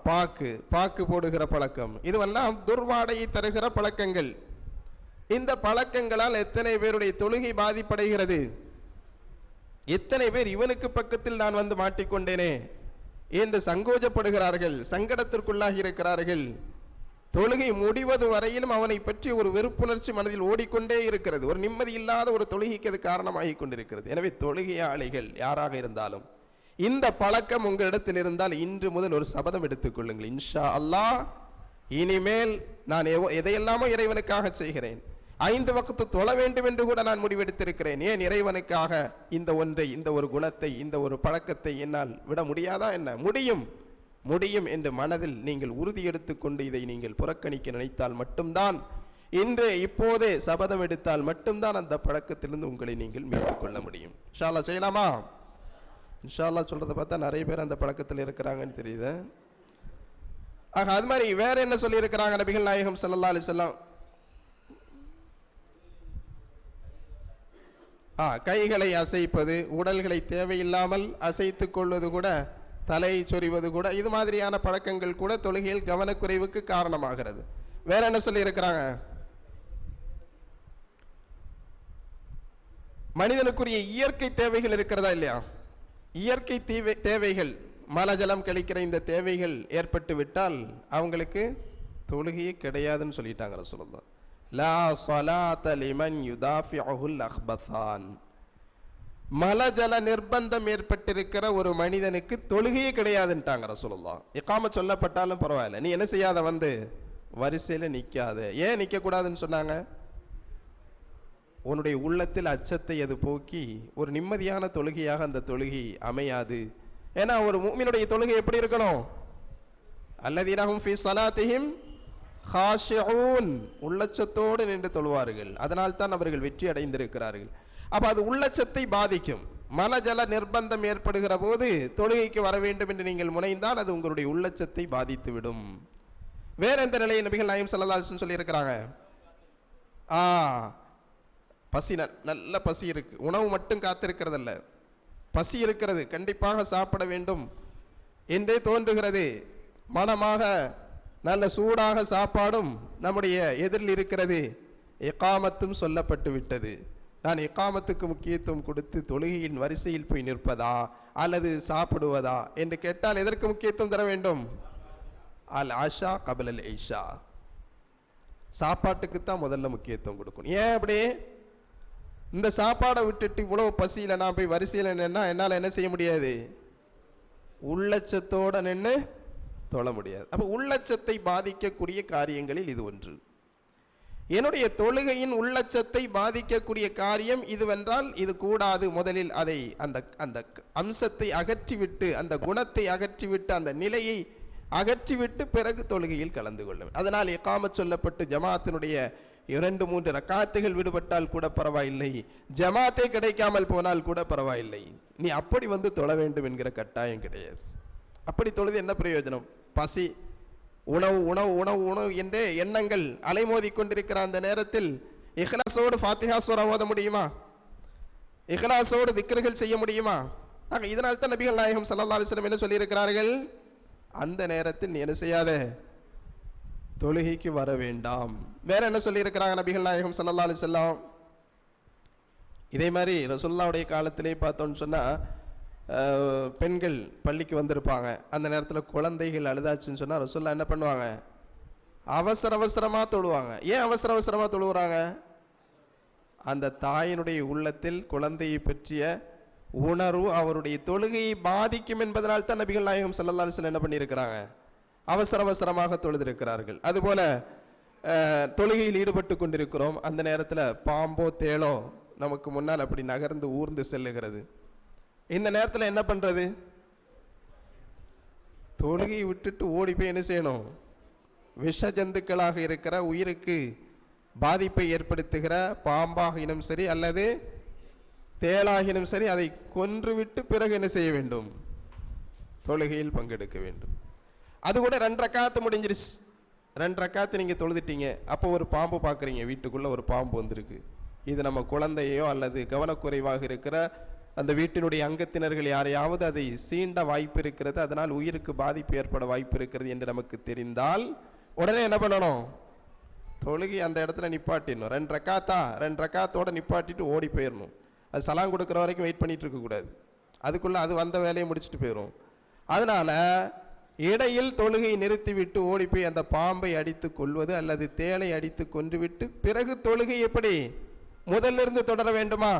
பாக்கு போடுகிற பழக்கம். இதுவெல்லாம் துர்வாடையை தருகிற பழக்கங்கள். இந்த பழக்கங்களால் எத்தனை பேருடைய தொழுகை பாதிப்படைகிறது? எத்தனை பேர் இவனுக்கு பக்கத்தில் நான் வந்து மாட்டிக்கொண்டேனே என்று சங்கோஜப்படுகிறார்கள், சங்கடத்திற்குள்ளாகி இருக்கிறார்கள். தொழுகை முடிவது வரையிலும் அவனை பற்றி ஒரு வெறுப்புணர்ச்சி மனதில் ஓடிக்கொண்டே இருக்கிறது. ஒரு நிம்மதி இல்லாத ஒரு தொழுகைக்கு அது காரணமாகிக் கொண்டிருக்கிறது. எனவே தொழுகையாளிகள் யாராக இருந்தாலும் இந்த பழக்கம் உங்களிடத்தில் இருந்தால் இன்று முதல் ஒரு சபதம் எடுத்துக் கொள்ளுங்கள். இன்ஷா அல்லாஹ் இனிமேல் நான் எதையெல்லாமோ இறைவனுக்காக செய்கிறேன், 5 வக்து தொழ வேண்டும் என்று கூட நான் முடிவெடுத்திருக்கிறேன். ஏன் இறைவனுக்காக இந்த ஒன்றை, இந்த ஒரு குணத்தை, இந்த ஒரு பழக்கத்தை என்னால் விட முடியாதா? என்ன முடியும் என்று மனதில் நீங்கள் உறுதி எடுத்துக்கொண்டு இதை நீங்கள் புறக்கணிக்க நினைத்தால் மட்டும்தான், இன்று இப்போதே சபதம் எடுத்தால் மட்டும்தான் அந்த பழக்கத்திலிருந்து உங்களை நீங்கள் மீட்டுக் கொள்ள முடியும். இன்ஷா அல்லாஹ் செய்யலாமா? இன்ஷா அல்லாஹ் சொல்றதை பார்த்தா நிறைய பேர் அந்த பழக்கத்தில் இருக்கிறாங்கன்னு தெரியுது. ஆக அது மாதிரி வேற என்ன சொல்லி இருக்கிறாங்க நபிகள் நாயகம் ஸல்லல்லாஹு அலைஹி வஸல்லம்? கைகளை அசைப்பது, உடல்களை தேவையில்லாமல் அசைத்துக் கொள்வது கூட, தலையை சொறிவது கூட, இது மாதிரியான பழக்கங்கள் கூட தொழுகையில் கவனக்குறைவுக்கு காரணமாகிறது. வேற என்ன சொல்லி இருக்கிறாங்க? மனிதனுக்குரிய இயற்கை தேவைகள் இருக்கிறதா இல்லையா? இயற்கை தேவைகள், மலஜலம் கழிக்கிற இந்த தேவைகள் ஏற்பட்டு விட்டால் அவங்களுக்கு தொழுகையே கிடையாதுன்னு சொல்லிட்டாங்க ரசூலுல்லாஹ். லா ஸலாத லிமன் யுதாஃபிஉல் அக்பஸான். மலஜல நிர்பந்தம் ஏற்பட்டிருக்கிற ஒரு மனிதனுக்கு தொழுகையே கிடையாதுன்ட்டாங்க ரசூலுல்லாஹ். இகாமத் சொல்லப்பட்டாலும் பரவாயில்லை, நீ என்ன செய்யாத, வந்து வரிசையில நிக்காத. ஏன் நிக்க கூடாதுன்னு சொன்னாங்க? உன்னுடைய உள்ளத்தில் அச்சத்தை அது போக்கி ஒரு நிம்மதியான தொழுகையாக அந்த தொழுகை அமையாது. ஏன்னா ஒரு முஃமினுடைய தொழுகை எப்படி இருக்கணும்? அல்லதீனஹும் ஃபீ ஸலாத்திஹிம் காஷிஊன், உள்ளச்சத்தோடு நின்று தொழுவார்கள். அதனால் தான் அவர்கள் வெற்றி அடைந்திருக்கிறார்கள். அப்ப அது உள்ளச்சத்தை பாதிக்கும். மலஜல நிர்பந்தம் ஏற்படுகிற போது தொழுகைக்கு வர வேண்டும் என்று நீங்கள் முனைந்தால் அது உங்களுடைய உள்ளச்சத்தை பாதித்துவிடும். வேற எந்த நிலையை நபிகள் நாயகம் ஸல்லல்லாஹு அலைஹி வஸல்லம் சொல்லி இருக்கிறாங்க? பசி, நல்ல பசி இருக்கு, உணவு மட்டும் காத்திருக்கிறது அல்ல, பசி இருக்கிறது, கண்டிப்பாக சாப்பிட வேண்டும் என்றே தோன்றுகிறது. மனமாக நல்ல சூடாக சாப்பாடும் நம்முடைய எதிரில் இருக்கிறது. இகாமத்தும் சொல்லப்பட்டு விட்டது. நான் இகாமத்துக்கு முக்கியத்துவம் கொடுத்து தொழுகையின் வரிசையில் போய் நிற்பதா அல்லது சாப்பிடுவதா என்று கேட்டால் எதற்கு முக்கியத்துவம் தர வேண்டும்? அல் ஆஷா கபல் அல் ஐஷா, சாப்பாட்டுக்கு தான் முதல்ல முக்கியத்துவம் கொடுக்கணும். ஏன் அப்படி? இந்த சாப்பாடை விட்டுட்டு இவ்வளவு பசியில நான் போய் வரிசையில் நின்னா என்னால என்ன செய்ய முடியாது? உள்ளச்சத்தோட நின்று தொழ முடியாது. அப்ப உள்ளச்சத்தை பாதிக்கக்கூடிய காரியங்களில் இது ஒன்று. என்னுடைய தொழுகையின் உள்ளச்சத்தை பாதிக்கக்கூடிய காரியம் இதுவென்றால் இது கூடாது. முதலில் அதை அந்த அம்சத்தை அகற்றிவிட்டு, அந்த குணத்தை அகற்றிவிட்டு, அந்த நிலையை அகற்றிவிட்டு பிறகு தொழுகையில் கலந்து கொள்ளும். அதனால் இகாமத் சொல்லப்பட்டு ஜமாத்தினுடைய 2-3 ரக்காத்துகள் விடுபட்டால் கூட பரவாயில்லை, ஜமாத்தே கிடைக்காமல் போனால் கூட பரவாயில்லை, நீ அப்படி வந்து தொழ வேண்டும் என்கிற கட்டாயம் கிடையாது. அப்படி தொழுது என்ன பிரயோஜனம்? பசி, உணவு உணவு உணவு உணவு என்றே எண்ணங்கள் அலைமோதி கொண்டிருக்கிற அந்த நேரத்தில் இஹ்லாஸோடு ஃபாத்திஹா சூரா ஓத முடியுமா? இஹ்லாஸோடு திக்ர்கள் செய்ய முடியுமா? இதனால் தான் நபிகள் நாயகம் ஸல்லல்லாஹு அலைஹி வஸல்லம் என்ன சொல்லி இருக்கிறார்கள்? அந்த நேரத்தில் நீ என்ன செய்யாத, தொழுகைக்கு வர வேண்டாம். வேற என்ன சொல்லி இருக்கிறாங்க நபிகள் நாயகம் ஸல்லல்லாஹு அலைஹி வஸல்லம்? இதே மாதிரி ரசூலுல்லாஹ்வுடைய காலத்திலே பார்த்தோம்னு சொன்னா பெண்கள் பள்ளிக்கு வந்திருப்பாங்க. அந்த நேரத்தில் குழந்தைகள் அழுதாச்சுன்னு சொன்னா ரசூலுல்லாஹ் என்ன பண்ணுவாங்க? அவசர அவசரமா தொழுவாங்க. ஏன் அவசர அவசரமா தொழுகிறாங்க? அந்த தாயினுடைய உள்ளத்தில் குழந்தையை பற்றிய உணர்வு அவருடைய தொழுகையை பாதிக்கும் என்பதனால் தான் நபிகள் நாயகம் ஸல்லல்லாஹு அலைஹி வஸல்லம் என்ன பண்ணியிருக்கிறாங்க? அவசர அவசரமாக தொழுதிருக்கிறார்கள். அதுபோல தொழுகையில் ஈடுபட்டு கொண்டிருக்கிறோம். அந்த நேரத்தில் பாம்போ தேளோ நமக்கு முன்னால் அப்படி நகர்ந்து ஊர்ந்து செல்லுகிறது. இந்த நேரத்தில் என்ன பண்றது? தொழுகையை விட்டுட்டு ஓடி போய் என்ன செய்யணும்? விஷ ஜந்துக்களாக இருக்கிற, உயிருக்கு பாதிப்பை ஏற்படுத்துகிற பாம்பாகினும் சரி அல்லது தேளாகினும் சரி அதை கொன்றுவிட்டு பிறகு என்ன செய்ய வேண்டும்? தொழுகையில் பங்கெடுக்க வேண்டும். அது கூட 2 ரக்காத்து முடிஞ்சிருச்சு. 2 ரக்காத்து நீங்க தொழுதுட்டீங்க. அப்போ ஒரு பாம்பு பார்க்குறீங்க, வீட்டுக்குள்ள ஒரு பாம்பு வந்திருக்கு. இது நம்ம குழந்தையோ அல்லது கவனக்குறைவாக இருக்கிற அந்த வீட்டினுடைய அங்கத்தினர்கள் யாரையாவது அதை சீண்ட வாய்ப்பு இருக்கிறது, அதனால் உயிருக்கு பாதிப்பு ஏற்பட வாய்ப்பு இருக்கிறது என்று நமக்கு தெரிந்தால் உடனே என்ன பண்ணணும்? தொழுகை அந்த இடத்துல நிப்பாட்டிடணும். 2 ரக்காத்தோட நிப்பாட்டிட்டு ஓடி போயிடணும். அது சலாம் கொடுக்குற வரைக்கும் வெயிட் பண்ணிட்டு இருக்கக்கூடாது, அதுக்குள்ள அது வந்த வேலையை முடிச்சுட்டு போயிடும். அதனால இடையில் தொழுகையை நிறுத்திவிட்டு ஓடி போய் அந்த பாம்பை அடித்து கொள்வது அல்லது தேளை அடித்து கொன்றுவிட்டு பிறகு தொழுகை எப்படி முதல்ல இருந்து தொடர வேண்டுமா?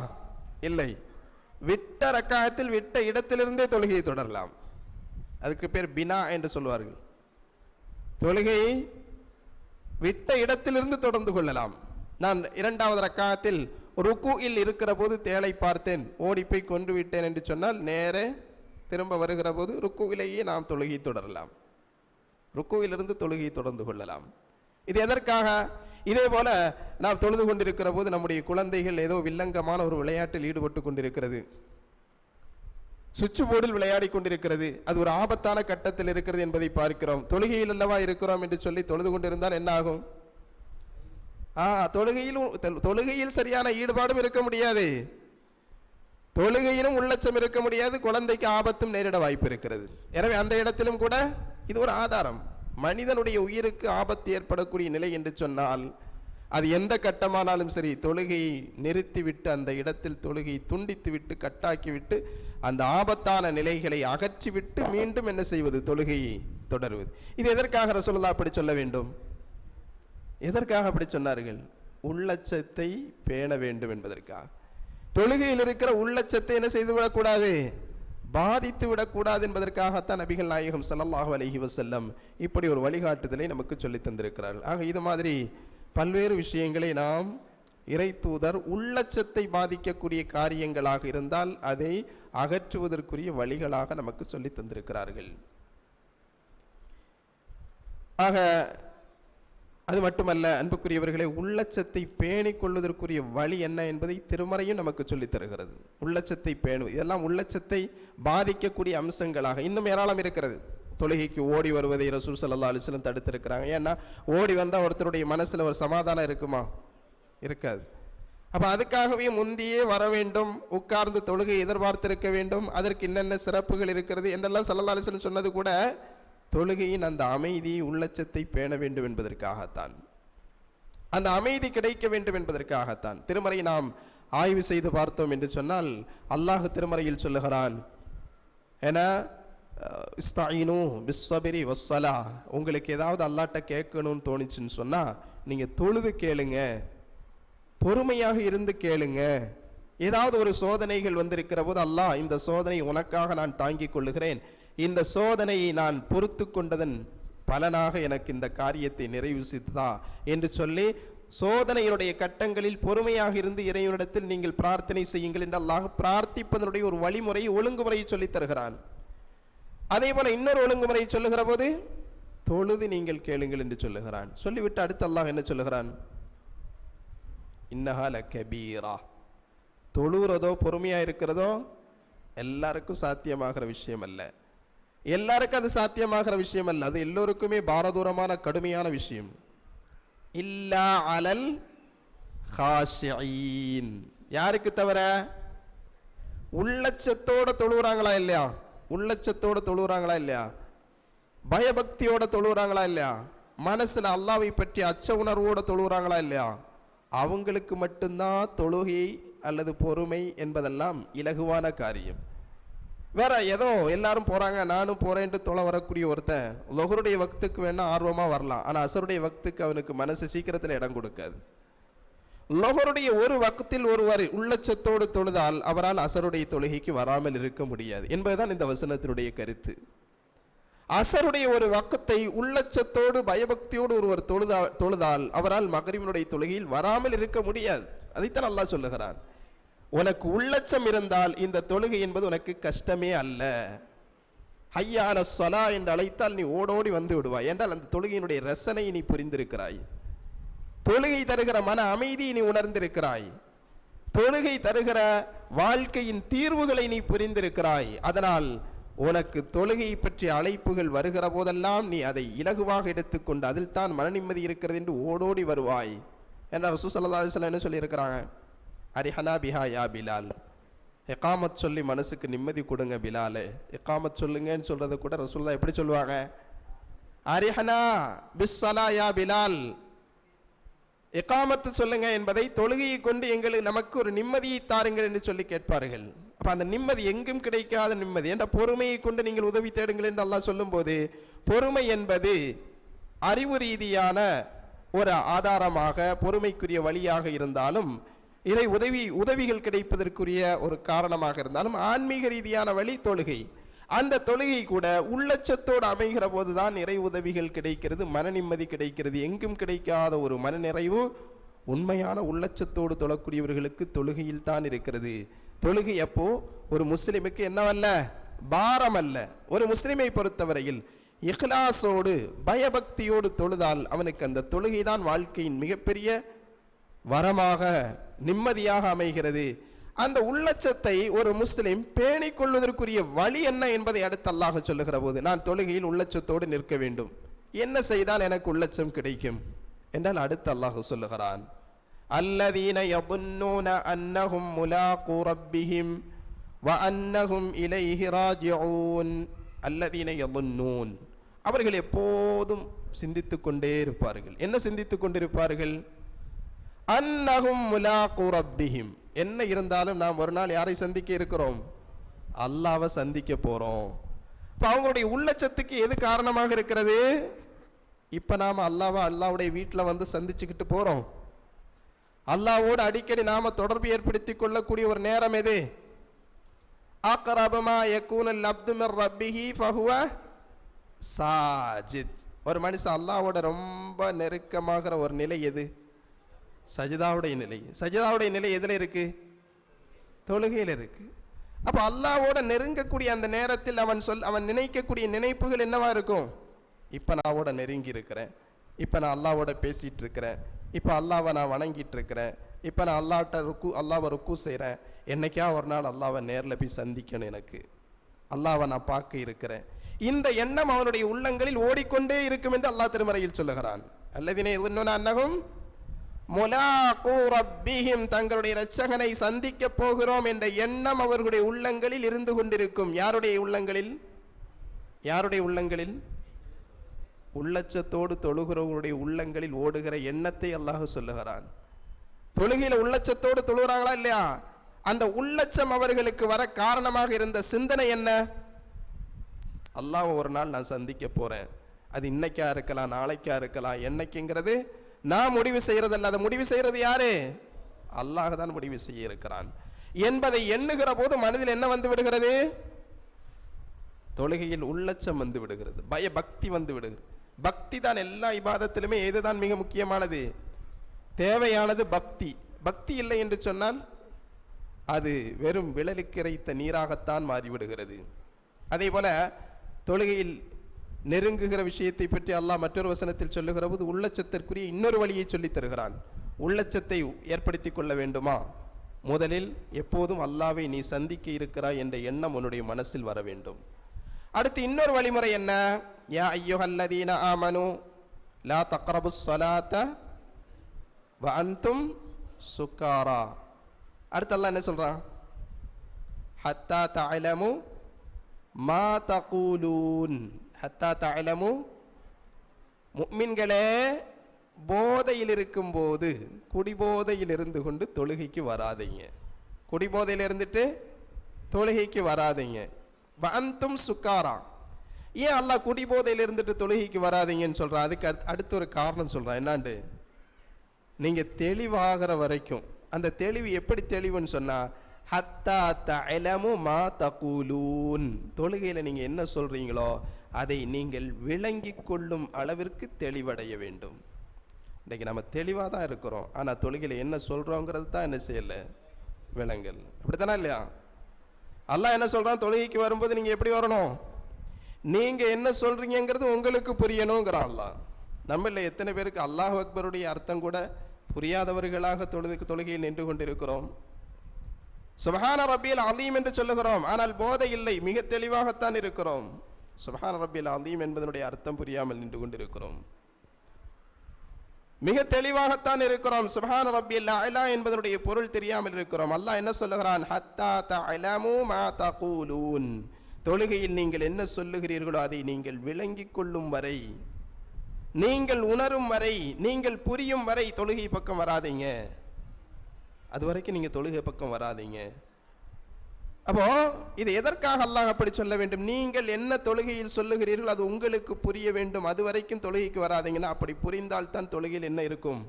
இல்லை, விட்ட ரக்காயத்தில் விட்ட இடத்திலிருந்தே தொழுகையை தொடரலாம். அதுக்கு பேர் பினா என்று சொல்வார்கள். தொழுகையை விட்ட இடத்திலிருந்து தொடர்ந்து கொள்ளலாம். நான் இரண்டாவது ரக்காயத்தில் ருக்குயில் இருக்கிற போது தேளை பார்த்தேன், ஓடி போய் கொன்று விட்டேன் என்று சொன்னால் நேரே திரும்ப வருகிற போது ருக்குவிலேயே நாம் தொழுகை தொடரலாம், ருக்குவிலிருந்து தொழுகையை தொடர்ந்து கொள்ளலாம். இது எதற்காக? இதே போல நாம் தொழுது கொண்டிருக்கிற போது நம்முடைய குழந்தைகள் ஏதோ வில்லங்கமான ஒரு விளையாட்டில் ஈடுபட்டு கொண்டிருக்கிறது, சுவிட்ச் போர்டில் விளையாடி கொண்டிருக்கிறது, அது ஒரு ஆபத்தான கட்டத்தில் இருக்கிறது என்பதை பார்க்கிறோம். தொழுகையில் அல்லவா இருக்கிறோம் என்று சொல்லி தொழுது கொண்டிருந்தால் என்ன ஆகும்? தொழுகையில் சரியான ஈடுபாடும் இருக்க முடியாது, தொழுகையிலும் உள்ளச்சம் இருக்க முடியாது, குழந்தைக்கு ஆபத்தும் நேரிட வாய்ப்பு இருக்கிறது. எனவே அந்த இடத்திலும் கூட இது ஒரு ஆதாரம். மனிதனுடைய உயிருக்கு ஆபத்து ஏற்படக்கூடிய நிலை என்று சொன்னால் அது எந்த கட்டமானாலும் சரி, தொழுகையை நிறுத்திவிட்டு அந்த இடத்தில் தொழுகையை துண்டித்து விட்டு கட்டாக்கிவிட்டு அந்த ஆபத்தான நிலைகளை அகற்றிவிட்டு மீண்டும் என்ன செய்வது? தொழுகையை தொடருவது. இது எதற்காக ரசூலுல்லாஹ் அப்படி சொல்ல வேண்டும்? எதற்காக அப்படி சொன்னார்கள்? உள்ளச்சத்தை பேண வேண்டும் என்பதற்காக. தொழுகையில் இருக்கிற உள்ளச்சத்தை என்ன செய்து விடக்கூடாது? பாதித்து விடக்கூடாது என்பதற்காகத்தான் நபிகள் நாயகம் ஸல்லல்லாஹு அலைஹி வஸல்லம் இப்படி ஒரு வழிகாட்டுதலை நமக்கு சொல்லி தந்திருக்கிறார்கள். ஆக இது மாதிரி பல்வேறு விஷயங்களை நாம் இறை தூதர் உள்ளச்சத்தை பாதிக்கக்கூடிய காரியங்களாக இருந்தால் அதை அகற்றுவதற்குரிய வழிகளாக நமக்கு சொல்லி தந்திருக்கிறார்கள். ஆக அது மட்டுமல்ல அன்புக்குரியவர்களே, உள்ளச்சத்தை பேணிக் கொள்வதற்குரிய வழி என்ன என்பதை திருமறையும் நமக்கு சொல்லித் தருகிறது. உள்ளச்சத்தை பேணுவது, இதெல்லாம் உள்ளச்சத்தை பாதிக்கக்கூடிய அம்சங்களாக இன்னும் ஏராளம் இருக்கிறது. தொழுகைக்கு ஓடி வருவதை ரசூல் ஸல்லல்லாஹு அலைஹி வஸல்லம் தடுத்திருக்கிறாங்க. ஏன்னா ஓடி வந்தா ஒருத்தருடைய மனசுல ஒரு சமாதானம் இருக்குமா? இருக்காது. அப்ப அதுக்காகவே முந்தியே வர வேண்டும், உட்கார்ந்து தொழுகை எதிர்பார்த்திருக்க வேண்டும், அதற்கு என்னென்ன சிறப்புகள் இருக்கிறது என்றெல்லாம் ஸல்லல்லாஹு அலைஹி வஸல்லம் சொன்னது கூட தொழுகையின் அந்த அமைதி உள்ளச்சத்தை பேண வேண்டும் என்பதற்காகத்தான், அந்த அமைதி கிடைக்க வேண்டும் என்பதற்காகத்தான். திருமறை நாம் ஆய்வு செய்து பார்த்தோம் என்று சொன்னால் அல்லாஹ் திருமறையில் சொல்லுகிறான், என இஸ்தஈனு பிஸ்ஸபிரி வஸ்ஸலா, உங்களுக்கு ஏதாவது அல்லாஹ்ட்ட கேட்கணும்னு தோணிச்சுன்னு சொன்னா நீங்க தொழுது கேளுங்க, பொறுமையாக இருந்து கேளுங்க. ஏதாவது ஒரு சோதனைகள் வந்திருக்கிற போது அல்லாஹ் இந்த சோதனை உனக்காக நான் தாங்கிக் கொள்ளுகிறேன், இந்த சோதனையை நான் பொறுத்து கொண்டதன் பலனாக எனக்கு இந்த காரியத்தை நிறைவு செய்ததா என்று சொல்லி சோதனையினுடைய கட்டங்களில் பொறுமையாக இருந்து இறைவனிடத்தில் நீங்கள் பிரார்த்தனை செய்யுங்கள் என்று அல்லாஹ் பிரார்த்திப்பதனுடைய ஒரு வழிமுறையை ஒழுங்குமுறையை சொல்லித் தருகிறான். அதே போல இன்னொரு ஒழுங்குமுறையை சொல்லுகிற போது தொழுது நீங்கள் கேளுங்கள் என்று சொல்லுகிறான். சொல்லிவிட்டு அடுத்து அல்லாஹ் என்ன சொல்லுகிறான்? இன்னஹா லகபீரா, தொழுகிறதோ பொறுமையா இருக்கிறதோ எல்லாருக்கும் சாத்தியமாகிற விஷயம் அல்ல, எல்லாருக்கும் அது சாத்தியமாகிற விஷயம் அல்ல, அது எல்லோருக்குமே பாரதூரமான கடுமையான விஷயம். இல்லா அலல் காஷிஈன், யாருக்கு தவிர? உள்ளச்சத்தோட தொழுகிறாங்களா இல்லையா? உள்ளச்சத்தோட தொழுகிறாங்களா இல்லையா? பயபக்தியோட தொழுகிறாங்களா இல்லையா? மனசுல அல்லாஹ்வை பற்றி அச்ச உணர்வோட தொழுகிறாங்களா இல்லையா? அவங்களுக்கு மட்டும்தான் தொழுகை அல்லது பொறுமை என்பதெல்லாம் இலகுவான காரியம். வேற ஏதோ எல்லாரும் போறாங்க நானும் போறேன் என்று தொலை வரக்கூடிய ஒருத்தன் லொஹருடைய வக்துக்கு வேணா ஆர்வமா வரலாம், ஆனா அசருடைய வக்துக்கு அவனுக்கு மனசு சீக்கிரத்தில் இடம் கொடுக்காது. லொஹருடைய ஒரு வக்தில் ஒருவர் உள்ளச்சத்தோடு தொழுதால் அவரால் அசருடைய தொழுகைக்கு வராமல் இருக்க முடியாது என்பதுதான் இந்த வசனத்தினுடைய கருத்து. அசருடைய ஒரு வக்தை உள்ளச்சத்தோடு பயபக்தியோடு ஒருவர் தொழுதால் அவரால் மக்ரிபினுடைய தொழுகையில் வராமல் இருக்க முடியாது. அதைத்தான் அல்லாஹ் சொல்லுகிறான். உனக்கு உள்ளச்சம் இருந்தால் இந்த தொழுகை என்பது உனக்கு கஷ்டமே அல்ல. ஹய்யா அலஸ் ஸலா என்று அழைத்தால் நீ ஓடோடி வந்து விடுவாய். என்றால் அந்த தொழுகையினுடைய ரசனையை நீ புரிந்திருக்கிறாய், தொழுகை தருகிற மன அமைதியை நீ உணர்ந்திருக்கிறாய், தொழுகை தருகிற வாழ்க்கையின் தீர்வுகளை நீ புரிந்திருக்கிறாய். அதனால் உனக்கு தொழுகை பற்றிய அழைப்புகள் வருகிற போதெல்லாம் நீ அதை இலகுவாக எடுத்துக்கொண்டு அதில் தான் மன நிம்மதி இருக்கிறது என்று ஓடோடி வருவாய் என்ற ரசூல் ஸல்லல்லாஹு அலைஹி வஸல்லம் என்ன சொல்லி இருக்கிறாங்க? அரிஹனா பிஹா யா பிலால், இகாமத் சொல்லி மனசுக்கு நிம்மதி கொடுங்க பிலாலே, இகாமத் சொல்லுங்கன்னு சொல்றது கூட ரசூலுல்லாஹ் எப்படி சொல்லுவாங்க? அரிஹனா பிஸ்ஸலா யா பிலால், இகாமத்து சொல்லுங்க என்பதை தொழுகையை கொண்டு எங்களுக்கு நமக்கு ஒரு நிம்மதியை தாருங்கள் என்று சொல்லி கேட்பார்கள். அப்ப அந்த நிம்மதி எங்கும் கிடைக்காத நிம்மதி என்ற பொறுமையை கொண்டு நீங்கள் உதவி தேடுங்கள் என்று அல்லாஹ் சொல்லும் போது, பொறுமை என்பது அறிவு ரீதியான ஒரு ஆதாரமாக பொறுமைக்குரிய வழியாக இருந்தாலும், இறை உதவிகள் கிடைப்பதற்குரிய ஒரு காரணமாக இருந்தாலும், ஆன்மீக ரீதியான வழி தொழுகை. அந்த தொழுகை கூட உள்ளச்சத்தோடு அமைகிற போதுதான் இறை உதவிகள் கிடைக்கிறது, மன நிம்மதி கிடைக்கிறது. எங்கும் கிடைக்காத ஒரு மன நிறைவு உண்மையான உள்ளச்சத்தோடு தொழக்கூடியவர்களுக்கு தொழுகையில் தான் இருக்கிறது. தொழுகை அப்போ ஒரு முஸ்லிமுக்கு என்னவல்ல, பாரம் அல்ல. ஒரு முஸ்லிமை பொறுத்தவரையில் இஹ்லாஸோடு பயபக்தியோடு தொழுதால் அவனுக்கு அந்த தொழுகை தான் வாழ்க்கையின் மிகப்பெரிய வரமாக நிம்மதியாக அமைகிறது. அந்த உள்ளச்சத்தை ஒரு முஸ்லிம் பேணிக் கொள்வதற்குரிய வழி என்ன என்பதை அடுத்து அல்லாஹ் சொல்லுகிற போது, நான் தொழுகையில் உள்ளச்சத்தோடு நிற்க வேண்டும், என்ன செய்தால் எனக்கு உள்ளச்சம் கிடைக்கும் என்றால் அடுத்து அல்லாஹ் சொல்லுகிறான், அல்லதீன யظنون அன்னஹும் முலாகு ரப்பிஹிம் வ அன்னஹும் இலைஹி ராஜிஊன். அல்லதீன யظنون, அவர்கள் எப்போதும் சிந்தித்துக் கொண்டே இருப்பார்கள். என்ன சிந்தித்துக் கொண்டிருப்பார்கள்? அன்னஹும் முலாகு ரப்பிஹிம், என்ன இருந்தாலும் நாம் ஒரு நாள் யாரை சந்திக்க இருக்கிறோம்? அல்லாஹ்வை சந்திக்க போறோம். இப்ப அவங்களுடைய உள்ளச்சத்துக்கு எது காரணமாக இருக்கிறது? இப்ப நாம அல்லாஹ்வுடைய வீட்டில் வந்து சந்திச்சுக்கிட்டு போறோம். அல்லாஹ்வோடு அடிக்கடி நாம தொடர்பு ஏற்படுத்திக் கொள்ளக்கூடிய ஒரு நேரம் எது? அக்ரபு மா யகூனுல் அப்து மிர் ரப்பிஹி ஃபஹுவ சாஜித். ஒரு மனுஷன் அல்லாஹ்வோட ரொம்ப நெருக்கமாகிற ஒரு நிலை எது? சஜிதாவுடைய நிலை. சஜிதாவுடைய நிலை எதுல இருக்கு? தொழுகையில் இருக்கு. அப்ப அல்லாஹ்வோட நெருங்கக்கூடிய அந்த நேரத்தில் அவன் நினைக்கக்கூடிய நினைப்புகள் என்னவா இருக்கும்? இப்ப நான் அவனோட நெருங்கி இருக்கிறேன், இப்ப நான் அல்லாஹ்வோட பேசிட்டு இருக்கிறேன், இப்ப அல்லாஹ்வை நான் வணங்கிட்டு இருக்கிறேன், இப்ப நான் அல்லாஹ்வை ருக்கு செய்றேன், என்னைக்கா ஒரு நாள் அல்லாஹ்வை நேர்ல போய் சந்திக்கணும், எனக்கு அல்லாஹ்வை நான் பார்க்க இருக்கிறேன். இந்த எண்ணம் அவனுடைய உள்ளங்களில் ஓடிக்கொண்டே இருக்கும் என்று அல்லாஹ் திருமறையில் சொல்லுகிறான். அல்லதீன யظنون அன்னஹும் முலாகு ரப்பிஹிம், தங்களுடைய இரட்சகனை சந்திக்க போகிறோம் என்ற எண்ணம் அவர்களுடைய உள்ளங்களில் இருந்து கொண்டிருக்கும். யாருடைய உள்ளங்களில்? யாருடைய உள்ளங்களில்? உள்ளச்சத்தோடு தொழுகிறவர்களுடைய உள்ளங்களில் ஓடுகிற எண்ணத்தை அல்லாஹ் சொல்லுகிறான். தொழுகையில உள்ளச்சத்தோடு தொழுகிறாங்களா இல்லையா? அந்த உள்ளச்சம் அவர்களுக்கு வர காரணமாக இருந்த சிந்தனை என்ன? அல்லாஹ் ஒரு நாள் நான் சந்திக்க போறேன். அது இன்னைக்கா இருக்கலாம், நாளைக்கா இருக்கலாம், என்னைக்குங்கிறது நான் முடிவு செய்யறதல்ல. அதை முடிவு செய்யறது யாரு? அல்லாஹ் தான் முடிவு செய்ய இருக்கிறான் என்பதை எண்ணுகிற போது மனதில் என்ன வந்து விடுகிறது? தொழுகையில் உள்ளச்சம் வந்து விடுகிறது, பயபக்தி வந்து விடுகிறது. பக்தி தான் எல்லா இபாதத்திலுமே எதுதான் மிக முக்கியமானது, தேவையானது பக்தி. பக்தி இல்லை என்று சொன்னால் அது வெறும் விழலுக்கு இறைத்த நீராகத்தான் மாறிவிடுகிறது. அதே போல தொழுகையில் நெருங்குகிற விஷயத்தை பற்றி அல்லாஹ் மற்றொரு வசனத்தில் சொல்லுகிற போது உள்ளச்சத்திற்குரிய இன்னொரு வழியை சொல்லித் தருகிறான். உள்ளச்சத்தை ஏற்படுத்திக் கொள்ள வேண்டுமா? முதலில் எப்போதும் அல்லாஹ்வை நீ சந்திக்க இருக்கிறாய் என்ற எண்ணம் உன்னுடைய மனசில் வர வேண்டும். அடுத்து இன்னொரு வழிமுறை என்ன? யா அய்யுஹல்லதீன ஆமனு லா தக்ரபுஸ் ஸலாத வ அன்தும் சுக்காரா. அடுத்து அல்லாஹ் என்ன சொல்றான்? ஹத்தா தஅலமு மா தகூலூன். ஹத்தா தஅலமு, முஃமின்களே போதையில் இருக்கும்போது, குடிபோதையில் இருந்து கொண்டு தொழுகைக்கு வராதீங்க. குடிபோதையில் இருந்துட்டு தொழுகைக்கு வராதீங்க. வஅன்தும் சுக்காரா. ஏன் அல்லாஹ் குடிபோதையில் இருந்துட்டு தொழுகைக்கு வராதீங்கன்னு சொல்றான்? அதுக்கு அடுத்து ஒரு காரணம் சொல்றான். என்னாண்டு, நீங்க தெளிவாகிற வரைக்கும். அந்த தெளிவு எப்படி தெளிவுன்னு சொன்னா, ஹத்தா தஅலமு மா தகூலூன், தொழுகையில நீங்க என்ன சொல்றீங்களோ அதை நீங்கள் விளங்கிக் கொள்ளும் அளவிற்கு தெளிவடைய வேண்டும். இன்னைக்கு நம்ம தெளிவா தான் இருக்கிறோம், ஆனா தொழுகையில என்ன சொல்றோங்கிறது தான் என்ன செய்யல, விளங்கல். அப்படித்தானே இல்லையா? அல்லாஹ் என்ன சொல்றான்? தொழுகைக்கு வரும்போது நீங்க எப்படி வரணும்? நீங்க என்ன சொல்றீங்கிறது உங்களுக்கு புரியணுங்கிறான் அல்லாஹ். நம்மள எத்தனை பேருக்கு அல்லாஹ் அக்பருடைய அர்த்தம் கூட புரியாதவர்களாக தொழுகையில் நின்று கொண்டிருக்கிறோம். சுப்ஹான ரப்பியல் அலீம் என்று சொல்லுகிறோம், ஆனால் போதை இல்லை, மிக தெளிவாகத்தான் இருக்கிறோம். சுப்ஹான ரப்பியல் அலீம் என்பதனுடைய அர்த்தம் புரியாமல் நின்று கொண்டிருக்கிறோம். மிக தெளிவாகத்தான் இருக்கிறோம். சுப்ஹான ரப்பியல் அலா என்பதனுடைய பொருள் தெரியாமல் இருக்கிறோம். அல்லாஹ் என்ன சொல்லுகிறான்? ஹத்தா தஅலமு மா தகூலூன், தொழுகையில் நீங்கள் என்ன சொல்லுகிறீர்களோ அதை நீங்கள் விளங்கிக் கொள்ளும் வரை நீங்கள் உணரும் வரை, நீங்கள் புரியும் வரை தொழுகை பக்கம் வராதீங்க. அது வரைக்கும் நீங்க தொழுகை பக்கம் வராதீங்க. அப்போ இது எதற்காக அல்லாஹ் அப்படி சொல்ல வேண்டும்? நீங்கள் என்ன தொழுகையில் சொல்லுகிறீர்கள் அது உங்களுக்கு புரிய வேண்டும். அது வரைக்கும் தொழுகைக்கு வராதீங்கன்னா, அப்படி புரிந்தால் தான் தொழுகையில் என்ன இருக்கும்?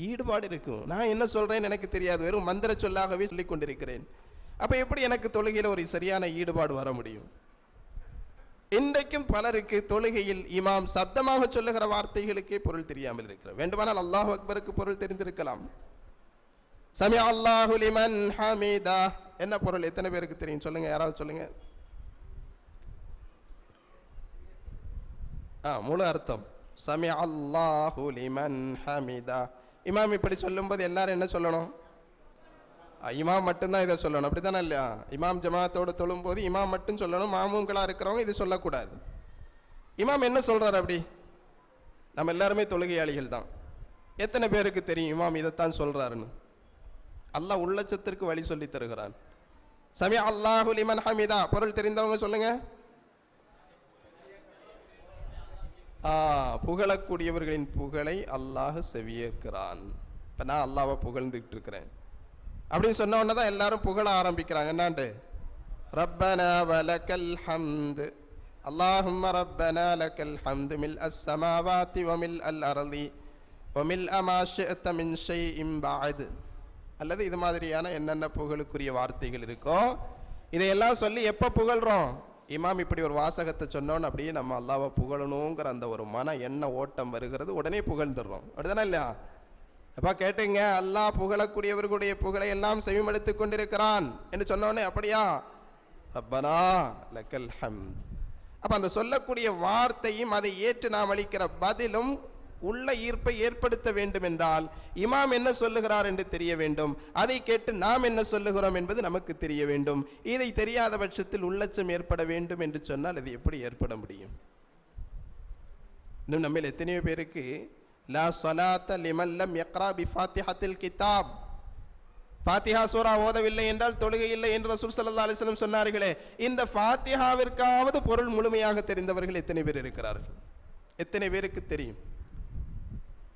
ஈடுபாடு இருக்கும். நான் என்ன சொல்றேன் எனக்கு தெரியாது, வெறும் மந்திர சொல்லாகவே சொல்லிக் கொண்டிருக்கிறேன். அப்ப எப்படி எனக்கு தொழுகையில் ஒரு சரியான ஈடுபாடு வர முடியும்? இன்றைக்கும் பலருக்கு தொழுகையில் இமாம் சப்தமாக சொல்லுகிற வார்த்தைகளுக்கே பொருள் தெரியாமல் இருக்கிறது. வேண்டுமானால் அல்லாஹ் அக்பருக்கு பொருள் தெரிந்திருக்கலாம். சமிஅ அல்லாஹு லிமன் ஹமீதா என்ன பொருள்? எத்தனை பேருக்கு தெரியும்? சொல்லுங்க, யாராவது சொல்லுங்க. முழு அர்த்தம் சமிஅ அல்லாஹு லிமன் ஹமீதா. இமாம் இப்படி சொல்லும்போது எல்லாரும் என்ன சொல்லணும்? இமாம் மட்டும்தான் இதை சொல்லணும், அப்படித்தானே இல்லையா? இமாம் ஜமாத்தோடு தொழும் போது இமாம் மட்டும் சொல்லணும், மாமூங்களா இருக்கிறவங்க இது சொல்லக்கூடாது. இமாம் என்ன சொல்றாரு? அப்படி நம்ம எல்லாருமே தொழுகையாளிகள் தான். எத்தனை பேருக்கு தெரியும் இமாம் இதைத்தான் சொல்றாருன்னு? அல்லாஹ் உள்ளச்சத்திற்கு வழி சொல்லி தருகிறான். சமிஅ அல்லாஹு லிமன் ஹமீதா பொருள் தெரிந்தவங்க சொல்லுங்க. புகழக்கூடியவர்களின் புகழை அல்லாஹ் செவியேற்கிறான். இப்ப நான் அல்லாஹ்வை புகழ்ந்துட்டு இருக்கிறேன் அப்படின்னு சொன்ன உடனே தான் எல்லாரும் புகழ ஆரம்பிக்கிறாங்க. என்னாண்டு? ரப்பனா வலக்கல் ஹம்து அல்லாஹும்ம ரப்பனா லக்கல் ஹம்து மில் அஸ்ஸமாவாதி வமில் அல் அர்தி வமில் அமா ஷிஅத மின் ஷைஇன் பஅத். அல்லது இது மாதிரியான என்னென்ன புகழுக்குரிய வார்த்தைகள் இருக்கோ இதையெல்லாம் சொல்லி எப்ப புகழ்றோம்? இமாம் இப்படி ஒரு வாசகத்தை சொன்னோன்னு அப்படியே நம்ம அல்லாஹ்வை புகழணுங்கிற அந்த ஒரு மன எண்ண ஓட்டம் வருகிறது, உடனே புகழ்ந்துடுறோம். அப்படிதானே இல்லையா? அப்ப கேட்டுங்க, அல்லாஹ் புகழக்கூடியவர்களுடைய புகழை எல்லாம் செவிமடுத்துக் கொண்டிருக்கிறான் என்று சொன்னோடனே அப்படியா ரப்பனா லக்கல் ஹம்த். அப்ப அந்த சொல்லக்கூடிய வார்த்தையும் அதை ஏற்று நாம் அளிக்கிற பதிலும் உள்ள ஈர்ப்பை ஏற்படுத்த வேண்டும் என்றால் இமாம் என்ன சொல்லுகிறார் என்று தெரிய வேண்டும். அதை கேட்டு நாம் என்ன சொல்லுகிறோம் என்பது நமக்கு தெரிய வேண்டும். இதை தெரியாத பட்சத்தில் உள்ளச்சம் ஏற்பட வேண்டும் என்று சொன்னால் அது எப்படி ஏற்பட முடியும்? இன்னும் நம்ம எத்தனையோ பேருக்கு லா ஸலாத்த லிமன் லம் யக்ரா பிஃபாத்திஹத்தில் கிதாப், ஃபாத்திஹா சூரா ஓதவில்லை என்றால் தொழுகை இல்லை என்று ரசூல் ஸல்லல்லாஹு அலைஹி வஸல்லம் சொன்னார்களே, இந்த ஃபாத்திஹாவிற்காவது பொருள் முழுமையாக தெரிந்தவர்கள் எத்தனை பேர் இருக்கிறார்கள்? எத்தனை பேருக்கு தெரியும்?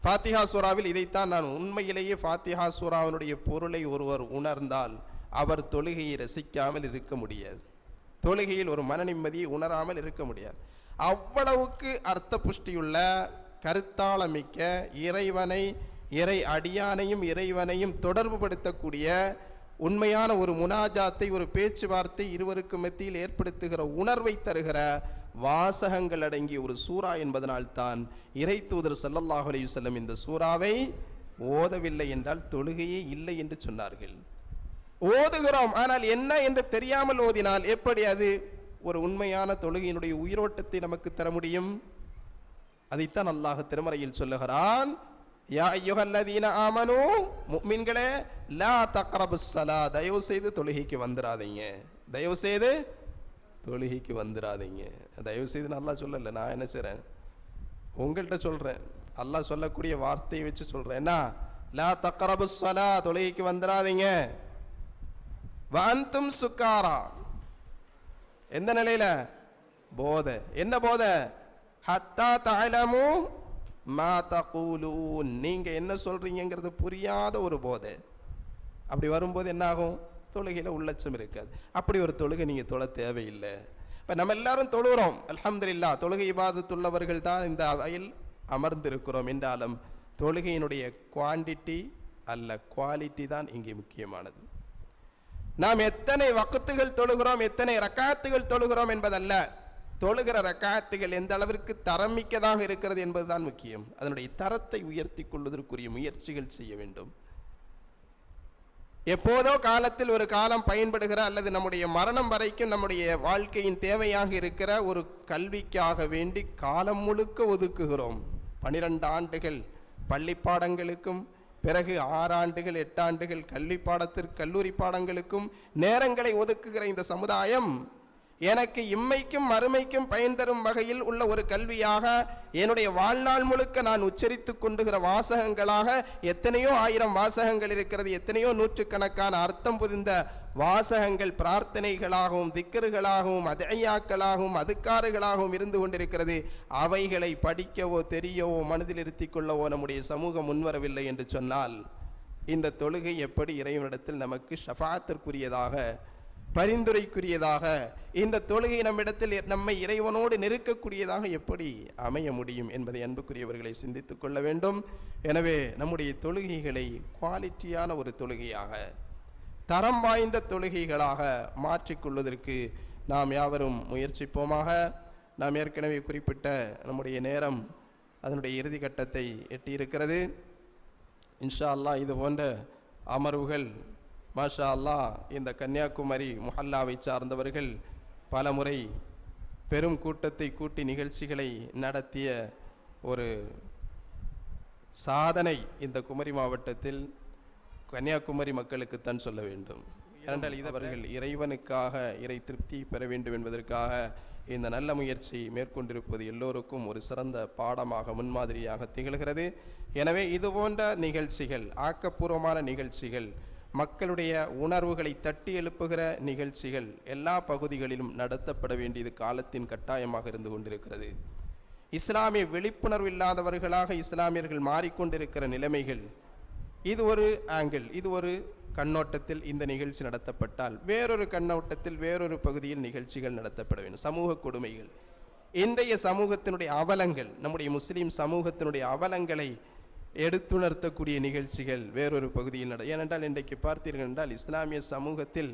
ஃபாத்திஹா சூராவில் இதைத்தான் நான் உண்மையிலேயே ஃபாத்திஹா சூராவினுடைய பொருளை ஒருவர் உணர்ந்தால் அவர் தொழுகையை ரசிக்காமல் இருக்க முடியாது, தொழுகையில் ஒரு மன நிம்மதியை உணராமல் இருக்க முடியாது. அவ்வளவுக்கு அர்த்த புஷ்டியுள்ள கருத்தாளமிக்க இறைவனை, இறை அடியானையும் இறைவனையும் தொடர்பு படுத்தக்கூடிய உண்மையான ஒரு முனாஜாத்தை, ஒரு பேச்சுவார்த்தை இருவருக்கு மத்தியில் ஏற்படுத்துகிற உணர்வை தருகிற வாசகங்கள் அடங்கிய ஒரு சூரா என்பதனால் தான் இறை தூதர் ஸல்லல்லாஹு அலைஹி வஸல்லம் இந்த சூராவை ஓதவில்லை என்றால் தொழுகையே இல்லை என்று சொன்னார்கள். ஓதுகிறோம், ஆனால் என்ன என்று தெரியாமல் ஓதினால் எப்படி அது ஒரு உண்மையான தொழுகையினுடைய உயிரோட்டத்தை நமக்கு தர முடியும்? அதைத்தான் அல்லாஹ் திருமறையில் சொல்லுகிறான். யா அய்யுஹல்லதீன ஆமனூ, முஃமின்களே, லா தக்ரபுஸ் ஸலா, தயவு செய்து தொழுகைக்கு வந்துராதீங்க, தயவு செய்து தொழுகைக்கு வந்துராதீங்க. தயவு செய்து அல்லாஹ் சொல்லல, நான் என்ன செய்றேன்? உங்கள்கிட்ட சொல்றேன். அல்லாஹ் சொல்லக்கூடிய வார்த்தையை வச்சு சொல்றேன். என்ன? லா தக்ரபுஸ் ஸலா, தொழுகைக்கு வந்துராதீங்க. வஅன்தும் சுக்காரா, எந்த நிலையில? போதை. என்ன போதை? ஹத்தா தஅலமு மா தகூலூன், நீங்க என்ன சொல்றீங்கிறது புரியாத ஒரு போதை. அப்படி வரும்போது என்ன ஆகும்? தொழுகையில உள்ளச்சம் இருக்காது. அப்படி ஒரு தொழுகை நீங்க தொழ தேவையில்லை. இப்ப நம்ம எல்லாரும் தொழுகிறோம், அல்ஹம்துலில்லாஹ், தொழுகை இபாதத்துள்ளவர்கள் தான் இந்த அவையில் அமர்ந்திருக்கிறோம் என்றாலும் தொழுகையினுடைய குவாண்டிட்டி அல்ல குவாலிட்டி தான் இங்கே முக்கியமானது. நாம் எத்தனை வக்துகள் தொழுகிறோம், எத்தனை ரக்காத்துகள் தொழுகிறோம் என்பதல்ல, தொழுகிற ரக்காத்துகள் எந்த அளவிற்கு தரமிக்கதாக இருக்கிறது என்பதுதான் முக்கியம். அதனுடைய தரத்தை உயர்த்தி கொள்வதற்குரிய முயற்சிகள் செய்ய வேண்டும். எப்போதோ காலத்தில் ஒரு காலம் பயன்படுகிற அல்லது நம்முடைய மரணம் வரைக்கும் நம்முடைய வாழ்க்கையின் தேவையாக இருக்கிற ஒரு கல்விக்காக வேண்டி காலம் முழுக்க ஒதுக்குகிறோம். 12 ஆண்டுகள் பள்ளி பாடங்களுக்கும், பிறகு 6 ஆண்டுகள் 8 ஆண்டுகள் கல்லூரி பாடங்களுக்கும் நேரங்களை ஒதுக்குகிற இந்த சமுதாயம் எனக்கு இம்மைக்கும் மறுமைக்கும் பயன் தரும் வகையில் உள்ள ஒரு கல்வியாக என்னுடைய வாழ்நாள் முழுக்க நான் உச்சரித்துக் கொண்டுகிற வாசகங்களாக எத்தனையோ 1000 வாசகங்கள் இருக்கிறது, எத்தனையோ நூற்றுக்கணக்கான அர்த்தம் புதிந்த வாசகங்கள் பிரார்த்தனைகளாகவும் திக்ருகளாகவும் அதஐயாக்களாகவும் அதுக்காறுகளாகவும் இருந்து கொண்டிருக்கிறது. அவைகளை படிக்கவோ தெரியவோ மனதில் இருத்திக் கொள்ளவோ நம்முடைய சமூகம் முன்வரவில்லை என்று சொன்னால் இந்த தொழுகை எப்படி இறைவனிடத்தில் நமக்கு ஷஃபாஅத்திற்குரியதாக, பரிந்துரைக்குரியதாக, இந்த தொழுகை நம்மிடத்தில் நம்மை இறைவனோடு நெருக்கக்கூடியதாக எப்படி அமைய முடியும் என்பதை அன்புக்குரியவர்களை சிந்தித்துக் கொள்ள வேண்டும். எனவே நம்முடைய தொழுகைகளை குவாலிட்டியான ஒரு தொழுகையாக, தரம் வாய்ந்த தொழுகைகளாக மாற்றிக்கொள்வதற்கு நாம் யாவரும் முயற்சிப்போமாக. நாம் ஏற்கனவே குறிப்பிட்ட நம்முடைய நேரம் அதனுடைய இறுதி கட்டத்தை எட்டியிருக்கிறது. இன்ஷா அல்லாஹ் இது போன்ற அமர்வுகள் மாஷா அல்லாஹ் இந்த கன்னியாகுமரி முஹல்லாவை சார்ந்தவர்கள் பல முறை பெரும் கூட்டத்தை கூட்டி நிகழ்ச்சிகளை நடத்திய ஒரு சாதனை இந்த குமரி மாவட்டத்தில் கன்னியாகுமரி மக்களுக்குத்தான் சொல்ல வேண்டும். ஏனென்றால் இதவர்கள் இறைவனுக்காக இறை திருப்தி பெற வேண்டும் என்பதற்காக இந்த நல்ல முயற்சி மேற்கொண்டிருப்பது எல்லோருக்கும் ஒரு சிறந்த பாடமாக, முன்மாதிரியாக திகழ்கிறது. எனவே இது போன்ற நிகழ்ச்சிகள், ஆக்கப்பூர்வமான நிகழ்ச்சிகள், மக்களுடைய உணர்வுகளை தட்டி எழுப்புகிற நிகழ்ச்சிகள் எல்லா பகுதிகளிலும் நடத்தப்பட வேண்டியது காலத்தின் கட்டாயமாக இருந்து கொண்டிருக்கிறது. இஸ்லாமிய விழிப்புணர்வு இல்லாதவர்களாக இஸ்லாமியர்கள் மாறிக்கொண்டிருக்கிற நிலைமைகள், இது ஒரு ஆங்கிள், இது ஒரு கண்ணோட்டத்தில் இந்த நிகழ்ச்சி நடத்தப்பட்டால் வேறொரு கண்ணோட்டத்தில் வேறொரு பகுதியில் நிகழ்ச்சிகள் நடத்தப்பட வேண்டும். சமூக கொடுமைகள், இன்றைய சமூகத்தினுடைய அவலங்கள், நம்முடைய முஸ்லிம் சமூகத்தினுடைய அவலங்களை எடுத்துணர்த்தக்கூடிய நிகழ்ச்சிகள் வேறொரு பகுதியில் ஏனென்றால் இன்றைக்கு பார்த்தீர்கள் என்றால் இஸ்லாமிய சமூகத்தில்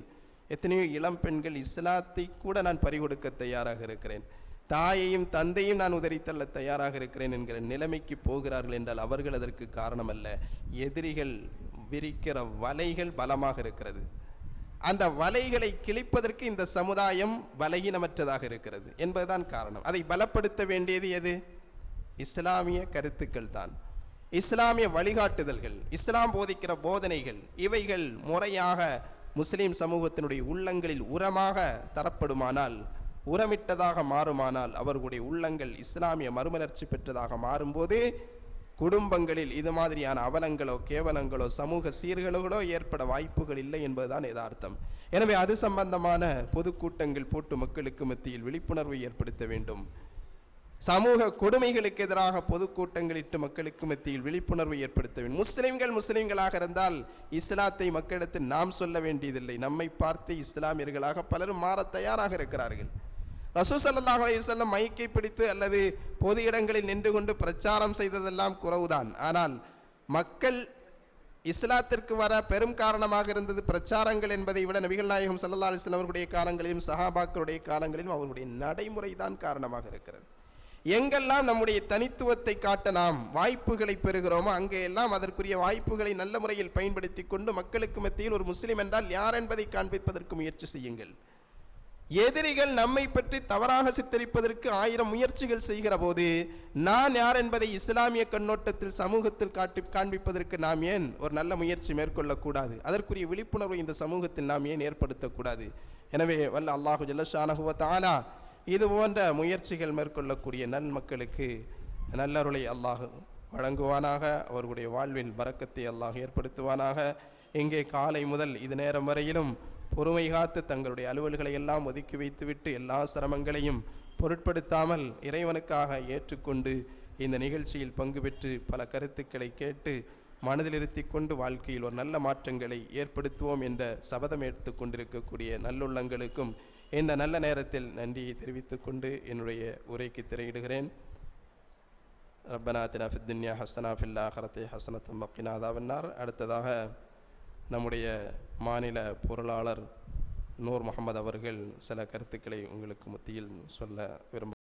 எத்தனையோ இளம் பெண்கள் இஸ்லாத்தை கூட நான் பறிகொடுக்க தயாராக இருக்கிறேன், தாயையும் தந்தையும் நான் உதறித்தள்ள தயாராக இருக்கிறேன் என்கிற நிலைமைக்கு போகிறார்கள் என்றால் அவர்கள் அதற்கு காரணம் அல்ல. எதிரிகள் விரிக்கிற வலைகள் பலமாக இருக்கிறது. அந்த வலைகளை கிழிப்பதற்கு இந்த சமுதாயம் பலகீனமற்றதாக இருக்கிறது என்பதுதான் காரணம். அதை பலப்படுத்த வேண்டியது எது? இஸ்லாமிய கருத்துக்கள் தான், இஸ்லாமிய வழிகாட்டுதல்கள், இஸ்லாம் போதிக்கிற போதனைகள். இவைகள் முறையாக முஸ்லிம் சமூகத்தினுடைய உள்ளங்களில் உரமாக தரப்படுமானால், உரமிட்டதாக மாறுமானால், அவர்களுடைய உள்ளங்கள் இஸ்லாமிய மறுமலர்ச்சி பெற்றதாக மாறும்போது குடும்பங்களில் இது மாதிரியான அவலங்களோ கேவலங்களோ சமூக சீர்கேடுகளோ ஏற்பட வாய்ப்புகள் இல்லை என்பதுதான் யதார்த்தம். எனவே அது சம்பந்தமான பொதுக்கூட்டங்கள் போட்டு மக்களுக்கு மத்தியில் விழிப்புணர்வை ஏற்படுத்த வேண்டும். சமூக கொடுமைகளுக்கு எதிராக பொதுக்கூட்டங்களிட்டு மக்களுக்கு மத்தியில் விழிப்புணர்வை ஏற்படுத்த வேண்டும். முஸ்லிம்களாக இருந்தால் இஸ்லாத்தை மக்களிடத்தில் நாம் சொல்ல வேண்டியதில்லை. நம்மை பார்த்து இஸ்லாமியர்களாக பலரும் மாற தயாராக இருக்கிறார்கள். ரசூல் ஸல்லல்லாஹு அலைஹி வஸல்லம் மைக்கை பிடித்து அல்லது பொது இடங்களில் நின்று கொண்டு பிரச்சாரம் செய்ததெல்லாம் குறைவுதான். ஆனால் மக்கள் இஸ்லாத்திற்கு வர பெரும் காரணமாக இருந்தது பிரச்சாரங்கள் என்பதை விட நபிகள் நாயகம் ஸல்லல்லாஹு அலைஹி வஸல்லம் அவருடைய காலங்களிலும் சஹாபாக்களுடைய காலங்களிலும் அவருடைய நடைமுறை தான் காரணமாக இருக்கிறது. எங்கெல்லாம் நம்முடைய தனித்துவத்தை காட்ட நாம் வாய்ப்புகளை பெறுகிறோமோ அங்கெல்லாம் அதற்குரிய வாய்ப்புகளை நல்ல முறையில் பயன்படுத்தி கொண்டு மக்களுக்கு மத்தியில் ஒரு முஸ்லிம் என்றால் யார் என்பதை காண்பிப்பதற்கு முயற்சி செய்யுங்கள். எதிரிகள் நம்மை பற்றி தவறாக சித்தரிப்பதற்கு 1000 முயற்சிகள் செய்கிற போது நான் யார் என்பதை இஸ்லாமிய கண்ணோட்டத்தில் சமூகத்தில் காண்பிப்பதற்கு நாம் ஏன் ஒரு நல்ல முயற்சி மேற்கொள்ளக்கூடாது? அதற்குரிய விழிப்புணர்வை இந்த சமூகத்தில் நாம் ஏன் ஏற்படுத்தக்கூடாது? எனவே வல்ல அல்லாஹு ஜல்ல ஷானஹு வ தஆலா இது போன்ற முயற்சிகள் மேற்கொள்ளக்கூடிய நன்மக்களுக்கு நல்லருளை அல்லாஹ் வழங்குவானாக. அவர்களுடைய வாழ்வில் பரக்கத்தை அல்லாஹ் ஏற்படுத்துவானாக. இங்கே காலை முதல் இது நேரம் வரையிலும் பொறுமை காத்து தங்களுடைய அலுவல்களை எல்லாம் ஒதுக்கி வைத்துவிட்டு எல்லா சிரமங்களையும் பொருட்படுத்தாமல் இறைவனுக்காக ஏற்றுக்கொண்டு இந்த நிகழ்ச்சியில் பங்கு பெற்று பல கருத்துக்களை கேட்டு மனதில் இருத்திக் கொண்டு வாழ்க்கையில் ஒரு நல்ல மாற்றங்களை ஏற்படுத்துவோம் என்ற சபதம் எடுத்துக் கொண்டிருக்கக்கூடிய நல்லுள்ளங்களுக்கும் இந்த நல்ல நேரத்தில் நன்றியை தெரிவித்துக் கொண்டு என்னுடைய உரைக்கு திரையிடுகிறேன். ரப்பனா ஆத்தினா ஃபித் துன்யா ஹஸனா ஃபில் ஆখিরাতি ஹஸனத்தும் வகினா அஸாபன்னார். அடுத்ததாக நம்முடைய மாநில பொருளாளர் நூர் முகமது அவர்கள் சில கருத்துக்களை உங்களுக்கு மத்தியில் சொல்ல விரும்ப